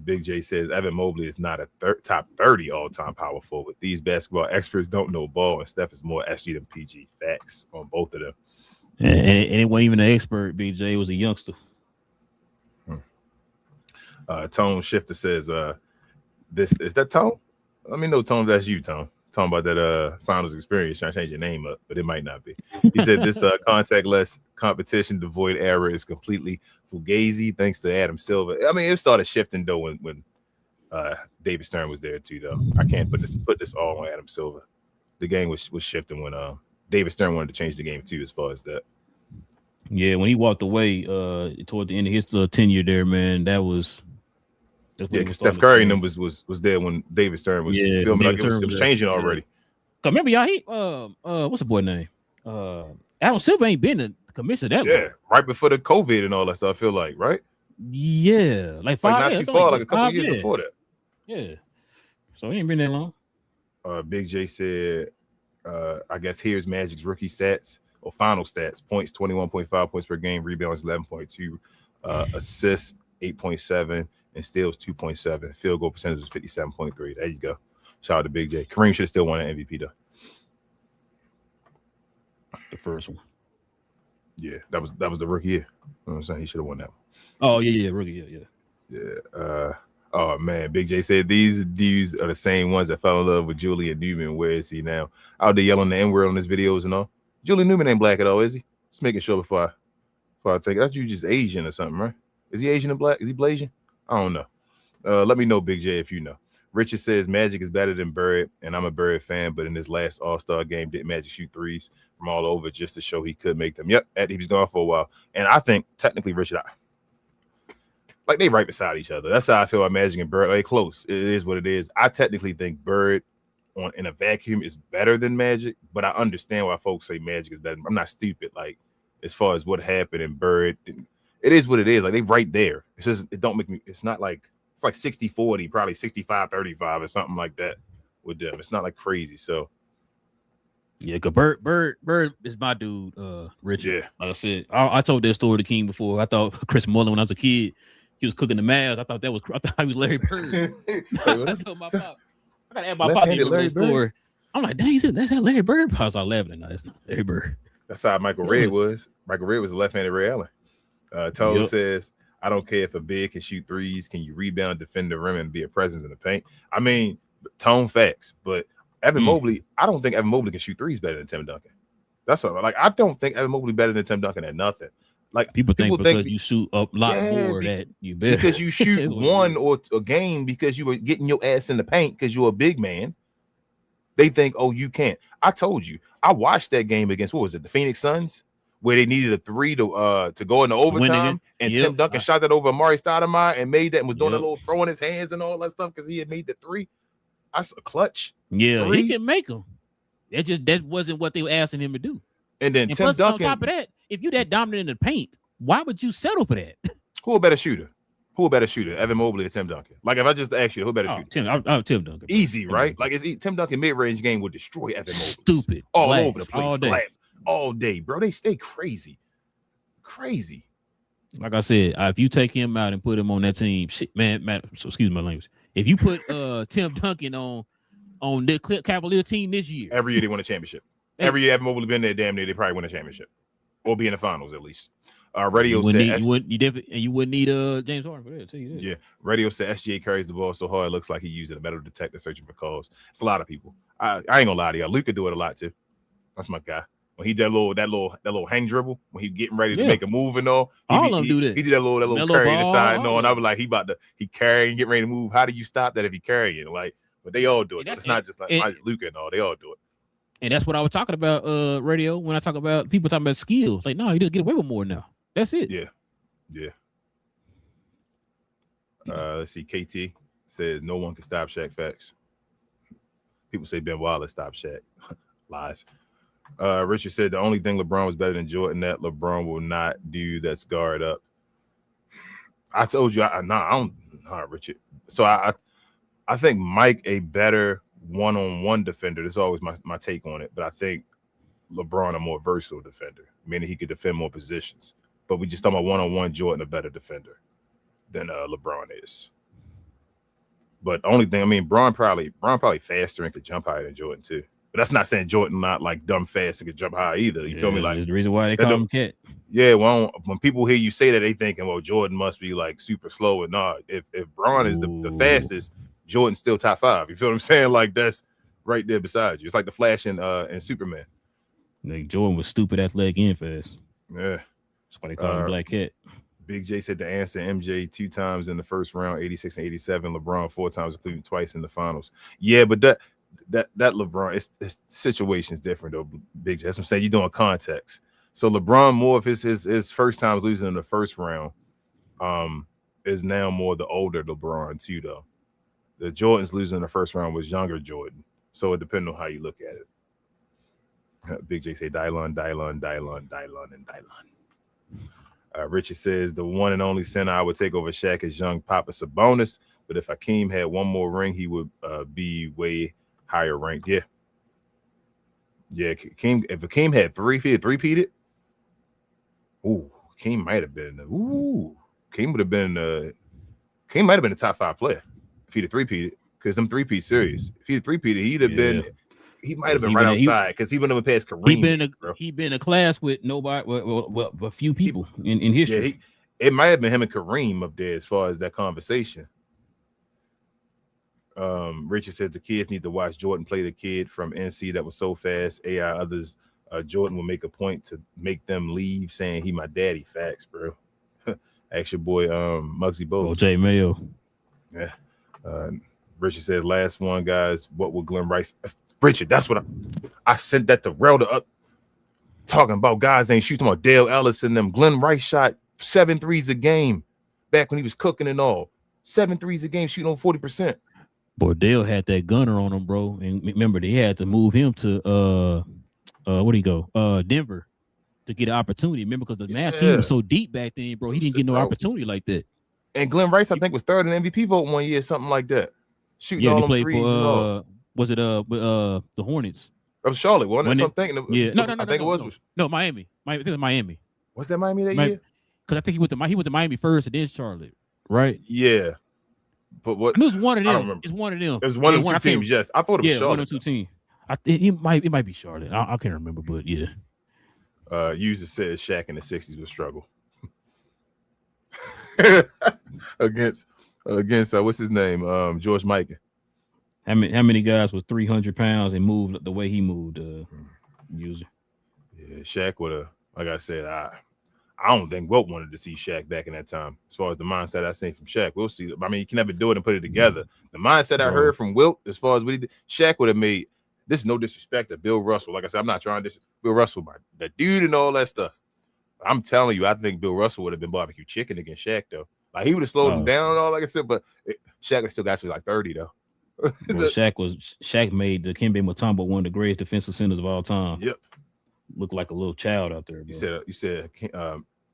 Big J says Evan Mobley is not a top 30 all-time power forward. These basketball experts don't know ball, and Steph is more SG than PG. Facts on both of them. And it wasn't even an expert. Big J was a youngster. Tone Shifter says, "This is that Tone? Let me know, Tone. That's you, Tone. Talking about that finals experience. Trying to change your name up, but it might not be." He said this contactless competition devoid era is completely fugazi thanks to Adam Silver. I mean, it started shifting though when David Stern was there too. Though I can't put this all on Adam Silver. The game was shifting when David Stern wanted to change the game too, as far as that. Yeah, when he walked away toward the end of his tenure there, man, because Steph Curry and them was there when David Stern was filming, like it was changing already. Cause remember y'all, what's the boy name? Adam Silver ain't been the commissioner that long. Right before the COVID and all that stuff. I feel like, right? Yeah, like 5 not years. too far, like a couple years before that. Yeah, so he ain't been that long. Big J said, I guess here's Magic's rookie stats or final stats: points 21.5 points per game, rebounds 11.2, assists 8.7. and steals 2.7. Field goal percentage was 57.3. There you go. Shout out to Big J. Kareem should have still won an MVP though. The first one. Yeah, that was the rookie year. You know what I'm saying? He should have won that one. Oh yeah, rookie, yeah. Yeah. Oh man, Big J said these dudes are the same ones that fell in love with Julian Newman. Where is he now? Out there yelling the N-word on his videos and all. Julian Newman ain't black at all, is he? Just making sure before I think that's you just Asian or something, right? Is he Asian and black? Is he Blasian? I don't know. Let me know, Big J, if you know. Richard says Magic is better than Bird, and I'm a Bird fan, but in his last All-Star game, did Magic shoot threes from all over just to show he could make them? Yep, he was gone for a while. And I think, technically, Richard, like they right beside each other. That's how I feel about Magic and Bird. Like close. It is what it is. I technically think Bird in a vacuum is better than Magic, but I understand why folks say Magic is better. I'm not stupid. Like, as far as what happened in Bird, it is what it is. Like, they right there. It's just, it don't make me, it's not like, it's like 60-40, probably 65-35 or something like that with them. It's not like crazy. So yeah, cause Bird is my dude, Richard. Yeah. Like I said, I told that story to King before. I thought Chris Mullin when I was a kid, he was cooking the Mavs. I thought he was Larry Bird. I told my pop, I gotta add my pop to that story. I'm like, dang, that's that Larry Bird. I was like laughing. No, it's not Larry Bird. That's how Michael Redd was. Michael Redd was a left-handed Ray Allen. Toad says, I don't care if a big can shoot threes. Can you rebound, defend the rim, and be a presence in the paint? I mean, tone facts. But Evan Mobley, I don't think Evan Mobley can shoot threes better than Tim Duncan. That's what I don't think Evan Mobley better than Tim Duncan at nothing. Like people think because you shoot up a lot more that you better. Because you shoot one or a game because you were getting your ass in the paint because you're a big man. They think, oh, you can't. I told you. I watched that game against, what was it, the Phoenix Suns? Where they needed a three to go into overtime, and Tim Duncan shot that over Amari Stoudemire and made that and was doing a little throwing his hands and all that stuff because he had made the three. That's a clutch. Yeah, three. He can make them. That wasn't what they were asking him to do. And then Tim Duncan. On top of that, if you're that dominant in the paint, why would you settle for that? Who a better shooter? Evan Mobley or Tim Duncan? Like if I just ask you, who better shooter? Tim Duncan. Easy, right? Like Tim Duncan mid-range game would destroy Evan Mobley. Stupid. All over the place. All day, bro. They stay crazy. Like I said, if you take him out and put him on that team, shit, man. So excuse my language. If you put Tim Duncan on the Cavalier team this year, every year they win a championship. Every year Evan Mobley been there, damn near they probably win a championship or be in the finals at least. Radio said you wouldn't need James Harden for that. Tell you that. Yeah, Radio said SGA carries the ball so hard it looks like he using a metal detector searching for calls. It's a lot of people. I ain't gonna lie to y'all. Luka do it a lot too. That's my guy. When he did that little hang dribble, when he getting ready to make a move and all, all of them do that. He did that little carry to the side and all, and I was like, he carry and get ready to move. How do you stop that if he carry it? Like, but they all do it. It's not just like Luka and all. They all do it. And that's what I was talking about, Radio. When I talk about people talking about skills, like no, he just get away with more now. That's it. Yeah. Let's see. KT says no one can stop Shaq. Facts. People say Ben Wallace stopped Shaq. Lies. Richard said the only thing LeBron was better than Jordan that LeBron will not do that's guard up. I told you, I don't, Richard. So I think Mike a better one-on-one defender. That's always my take on it. But I think LeBron a more versatile defender, meaning he could defend more positions. But we just talking about one-on-one, Jordan a better defender than LeBron is. But the only thing, I mean, Bron probably faster and could jump higher than Jordan too. But that's not saying Jordan not like dumb fast and could jump high either. You feel me? Like the reason why they call him Cat. Yeah, well, when people hear you say that, they thinking, well, Jordan must be like super slow. And nah, if Bron is the fastest, Jordan's still top 5. You feel what I'm saying? Like that's right there beside you. It's like the Flash and Superman. Like Jordan was stupid, athletic, and fast. Yeah, that's why they call him Black Cat. Big J said the answer: MJ 2 times in the first round, 86 and 87. LeBron 4 times, including twice in the finals. Yeah, but that LeBron, it's situation's different though. Big J, that's what I'm saying. You're doing context. So LeBron, more of his first times losing in the first round, is now more the older LeBron too though. The Jordans losing in the first round was younger Jordan. So it depends on how you look at it. Big J say Dylon, and Dylon. Richard says the one and only center I would take over Shaq is young Papa Sabonis. But if Hakeem had one more ring, he would be way higher ranked. Yeah. Hakeem, if Hakeem had 3 three-peated, Hakeem might have been Hakeem would have been Hakeem might have been a top 5 player if he'd have 3-peated, because them 3-peat series. If he'd have 3-peated, he'd have been. He might have been right outside because he wouldn't have passed Kareem. He been in a class with nobody, well, a few people in history. Yeah, it might have been him and Kareem up there as far as that conversation. Richard says the kids need to watch Jordan play the kid from NC that was so fast. AI others, Jordan will make a point to make them leave, saying he my daddy. Facts, bro. Ask your boy Muggsy Bogues. J Mayo. Yeah. Richard says last one, guys. What will Glenn Rice? Richard, that's what I sent that to Relda up. Talking about guys ain't shooting about Dale Ellis and them. Glenn Rice shot 7 threes a game back when he was cooking and all. 7 threes a game, shooting on 40%. Boy, Dale had that gunner on him, bro. And remember, they had to move him to where'd he go? Denver to get an opportunity. Remember, because the Mavs team was so deep back then, bro. He didn't get no opportunity like that. And Glenn Rice, I think, was third in MVP vote one year, something like that. Shooting all them threes and all. Was it the Hornets? That was Charlotte, wasn't it? I'm thinking. Yeah, no, I think it was. No, Miami. I think it was Miami. Was that Miami that year? Because I think he went to Miami first and then Charlotte, right? Yeah. But what? I knew it was one of them. It's one of them. It was one of the two teams. Yes, I thought it was Charlotte. One of the two teams. It might be Charlotte. I can't remember, but yeah. User says Shaq in the '60s would struggle against what's his name? George Mikan. How many guys was 300 pounds and moved the way he moved? User. Yeah, Shaq would have. Like I said, I don't think Wilt wanted to see Shaq back in that time. As far as the mindset I seen from Shaq, we'll see. I mean, you can never do it and put it together. The mindset I heard from Wilt, as far as what he did, Shaq would have made. This is no disrespect to Bill Russell. Like I said, I'm not trying to Bill Russell, the dude and all that stuff. I'm telling you, I think Bill Russell would have been barbecue chicken against Shaq, though. Like, he would have slowed him down and all, like I said, but Shaq still got to like 30, though. Shaq made the Dikembe Mutombo one of the greatest defensive centers of all time. Yep. Looked like a little child out there, bro. You said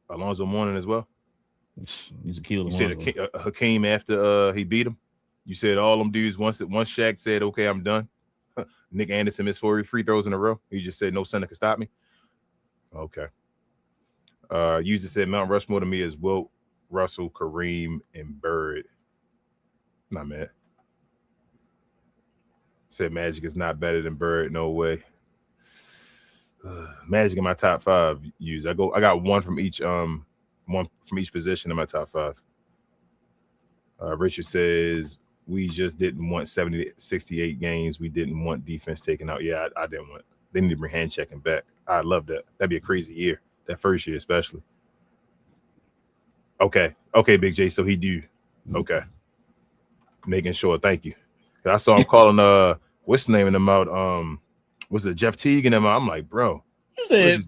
Alonzo Mourning as well? He's a killer. You said Hakeem after he beat him? You said all them dudes, once Shaq said, okay, I'm done. Nick Anderson missed 4 free throws in a row. He just said no center can stop me. Okay. User said Mount Rushmore to me is Wilt, Russell, Kareem, and Bird. Not mad. Said Magic is not better than Bird. No way. Magic in my top 5. Use I got one from each position in my top 5. Richard says we just didn't want 68 games. We didn't want defense taken out. Yeah, I didn't want. They need to bring hand checking back. I love that. That'd be a crazy year. That first year, especially. Okay, Big J. So he do. Okay. Making sure. Thank you. I saw him calling what's the name of them out? Was it Jeff Teague and them out? I'm like, bro. He said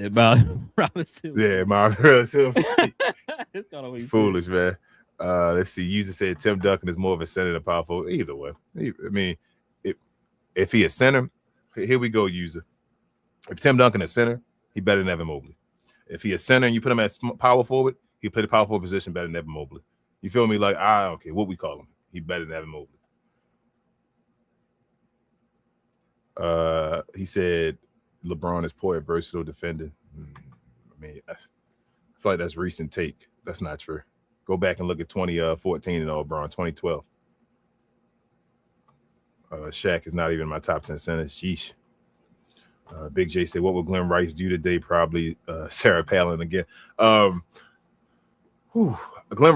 about relative. Yeah, my relative. Foolish, man. Let's see. User said Tim Duncan is more of a center than power forward. Either way. I mean, if he is center, here we go, user. If Tim Duncan is center, he better than Evan Mobley. If he is center and you put him as power forward, he play the power forward position better than Evan Mobley. You feel me? Like, I don't care what we call him. He better than Evan Mobley. He said LeBron is poor at versatile defender. I mean, I feel like that's recent take. That's not true. Go back and look at 2014 and all, LeBron, 2012. Shaq is not even in my top 10 centers. Jeesh. Big J said, what will Glenn Rice do today? Probably Sarah Palin again. Glenn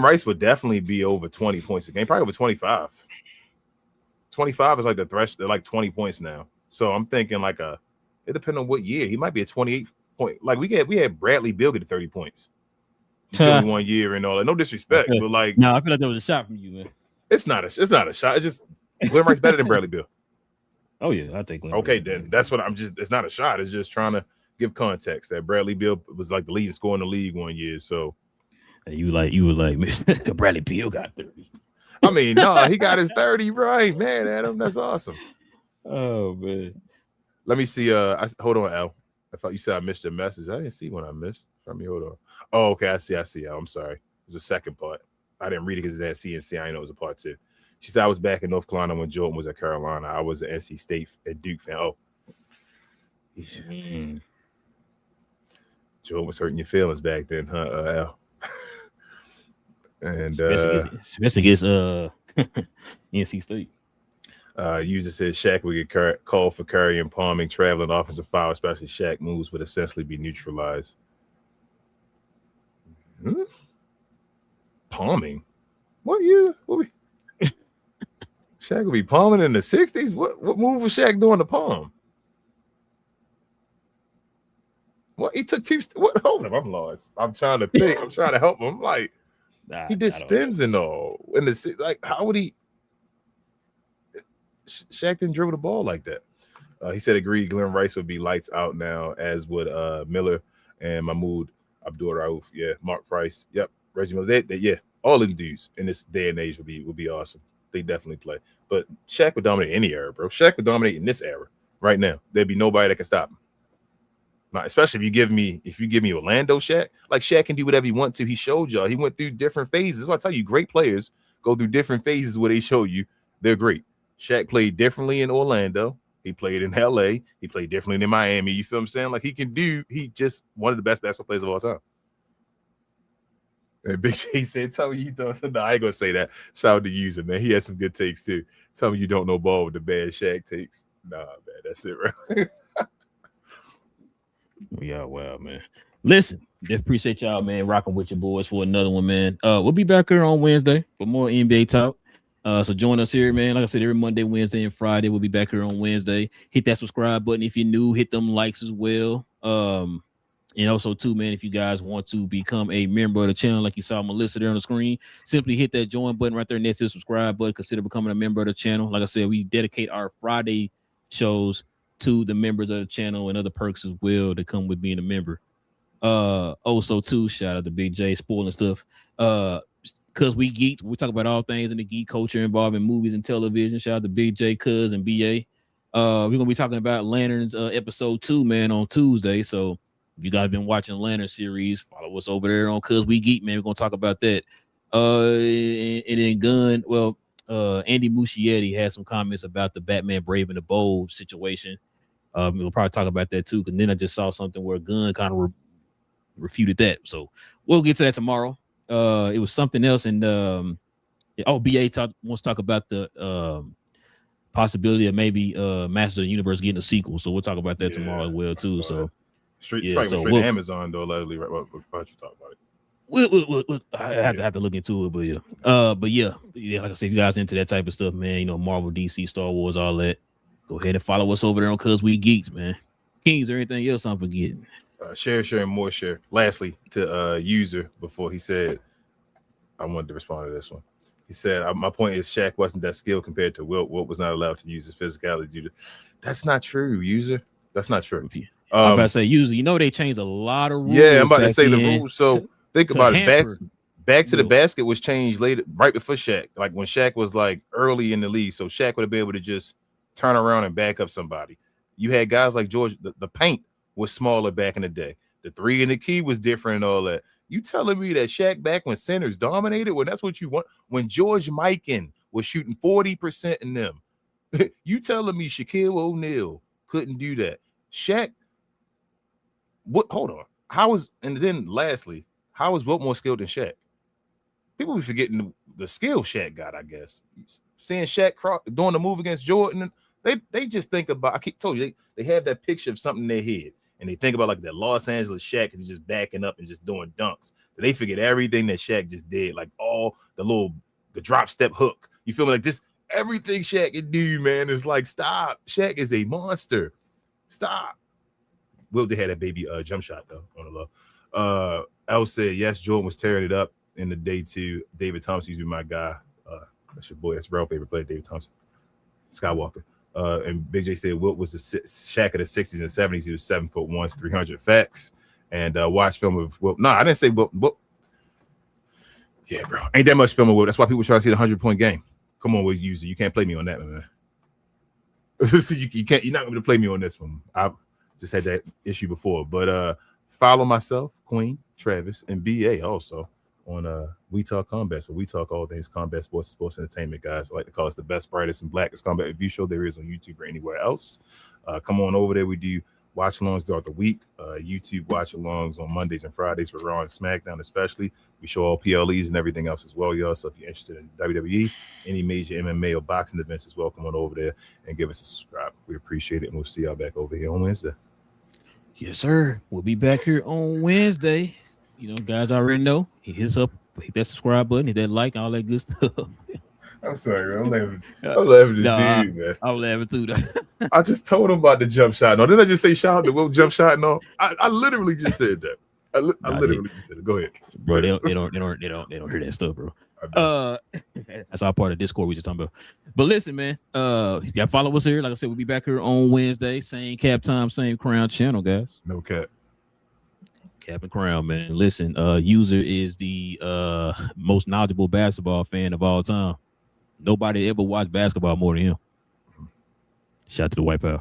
Rice would definitely be over 20 points a game, probably over 25. 25 is like the threshold. They're like 20 points now. So I'm thinking like it depends on what year. He might be a 28 point. Like we had Bradley Beal get to 30 points. 1 year and all that. No disrespect, but like no, I feel like that was a shot from you, man. It's not a shot. It's just Glenn Rice better than Bradley Beal. Oh yeah, I take Glenn. Okay, then that's what I'm just. It's not a shot. It's just trying to give context that Bradley Beal was like the leading scorer in the league 1 year. So you were like Mr. Bradley Beal got 30. I mean, no, he got his 30 right, man. Adam, that's awesome. Oh man, let me see. Hold on, Al. I thought you said I missed your message. I didn't see one I missed from you. Hold on. Oh, okay. I see. Al. I'm sorry. There's a second part. I didn't read it because it had CNC. I didn't know it was a part 2. She said I was back in North Carolina when Jordan was at Carolina. I was an NC State and Duke fan. Oh, Jordan was hurting your feelings back then, huh, Al? And especially against NC State. User said Shaq would get called for carrying, palming, traveling, offensive foul, especially Shaq moves would essentially be neutralized. Palming? What you? Shaq would be palming in the 60s. What move was Shaq doing to palm? What he took two? What? Hold up, I'm lost. I'm trying to think. I'm trying to help him. I'm like, he did spins and all in the like. How would he? Shaq didn't dribble the ball like that. He said agreed. Glenn Rice would be lights out now, as would Miller and Mahmoud Abdul-Rauf. Yeah, Mark Price. Yep, Reggie Miller. Yeah, all of the dudes in this day and age would be awesome. They definitely play. But Shaq would dominate any era, bro. Shaq would dominate in this era right now. There'd be nobody that can stop him. Now, especially if you give me Orlando Shaq, like Shaq can do whatever he wants to. He showed y'all. He went through different phases. That's why I tell you, great players go through different phases where they show you they're great. Shaq played differently in Orlando. He played in LA. He played differently in Miami. You feel what I'm saying? Like he just one of the best basketball players of all time. And Big J said, tell me you don't. No, I ain't gonna say that. Shout out to User, man. He had some good takes too. Tell me you don't know ball with the bad Shaq takes. Nah, man, that's it, right? Yeah, well, man. Listen, just appreciate y'all, man, rocking with your boys for another one, man. We'll be back here on Wednesday for more NBA talk. So join us here, man. Like I said, every Monday, Wednesday, and Friday. We'll be back here on Wednesday. Hit that subscribe button if you're new. Hit them likes as well. And also, too, man, if you guys want to become a member of the channel, like you saw Melissa there on the screen, simply hit that join button right there next to the subscribe button. Consider becoming a member of the channel. Like I said, we dedicate our Friday shows to the members of the channel and other perks as well that come with being a member. Also, too, shout out to Big J spoiling stuff. Cause we geeked, we talk about all things in the geek culture involving movies and television. Shout out to Big J, Cuz, and BA. We're gonna be talking about Lanterns episode 2, man, on Tuesday. So if you guys been watching the Lantern series, follow us over there on Cuz We Geek, man. We're gonna talk about that. And then Gun, well, Andy Muschietti had some comments about the Batman Brave and the Bold situation. We'll probably talk about that too, because then I just saw something where Gunn kind of refuted that. So we'll get to that tomorrow. It was something else, and BA wants to talk about the possibility of maybe Master of the Universe getting a sequel. So we'll talk about that tomorrow as well too. So straight to Amazon though, Leslie. Right? Why don't you talk about it? I have to look into it, but yeah, like I said, if you guys into that type of stuff, man, you know, Marvel, DC, Star Wars, all that, go ahead and follow us over there on Cuz We Geeks, man. Kings or anything else I'm forgetting? Share, and more share. Lastly, to User, before he said, I wanted to respond to this one. He said, my point is Shaq wasn't that skilled compared to Wilt. Wilt was not allowed to use his physicality due to. That's not true, User. That's not true. I'm about to say, User, you know they changed a lot of rules. Yeah, I'm about to say the rules. So think about it. Back to the basket was changed later, right before Shaq. Like when Shaq was like early in the league, so Shaq would have been able to just turn around and back up somebody. You had guys like George. The paint was smaller back in the day. The three and the key was different and all that. You telling me that Shaq back when centers dominated? Well, that's what you want. When George Mikan was shooting 40% in them, you telling me Shaquille O'Neal couldn't do that? Shaq, what? Hold on. And then lastly, how is Wilt more skilled than Shaq? People be forgetting the skill Shaq got, I guess. Seeing Shaq doing the move against Jordan, they just think about, I keep told you, they have that picture of something in their head. And they think about like that Los Angeles Shaq is just backing up and just doing dunks. But they forget everything that Shaq just did, like all the drop step hook. You feel me? Like just everything Shaq can do, man. It's like, stop. Shaq is a monster. Stop. Wilt had a baby jump shot though on the low. L said yes, Jordan was tearing it up in the day too. David Thompson used to be my guy. That's your boy. That's real favorite player, David Thompson. Skywalker. And Big J said Wilt was the Shaq of the 60s and 70s. He was 7'1", 300 facts. And watch film of Wilt. No, I didn't say Wilt. Yeah, bro. Ain't that much film of Wilt. That's why people try to see the 100-point game. Come on, with User. You can't play me on that, man. you can't. You're not going to play me on this one. I just had that issue before. But follow myself, Queen, Travis, and BA also on We Talk Combat. So we talk all things combat sports and sports entertainment, guys. I like to call us the best, brightest, and blackest combat review show there is on YouTube or anywhere else. Come on over there. We do watch-alongs throughout the week. YouTube watch-alongs on Mondays and Fridays for Raw and SmackDown especially. We show all PLEs and everything else as well, y'all. So if you're interested in WWE, any major MMA or boxing events as well, come on over there and give us a subscribe. We appreciate it, and we'll see y'all back over here on Wednesday. Yes, sir. We'll be back here on Wednesday. You know, guys already know. Hit that subscribe button, hit that like, all that good stuff. I'm sorry, man. I'm laughing at this dude, man. I'm laughing too, though. I just told him about the jump shot. No, didn't I just say shout out to Will jump shot? No, I literally just said that. I literally just said it. Go ahead, bro. They don't hear that stuff, bro. That's our part of Discord we just talking about. But listen, man. Y'all follow us here. Like I said, we'll be back here on Wednesday. Same cap time, same crown channel, guys. No cap. Cap and crown, man. Listen, User is the most knowledgeable basketball fan of all time. Nobody ever watched basketball more than him. Shout out to the White Power.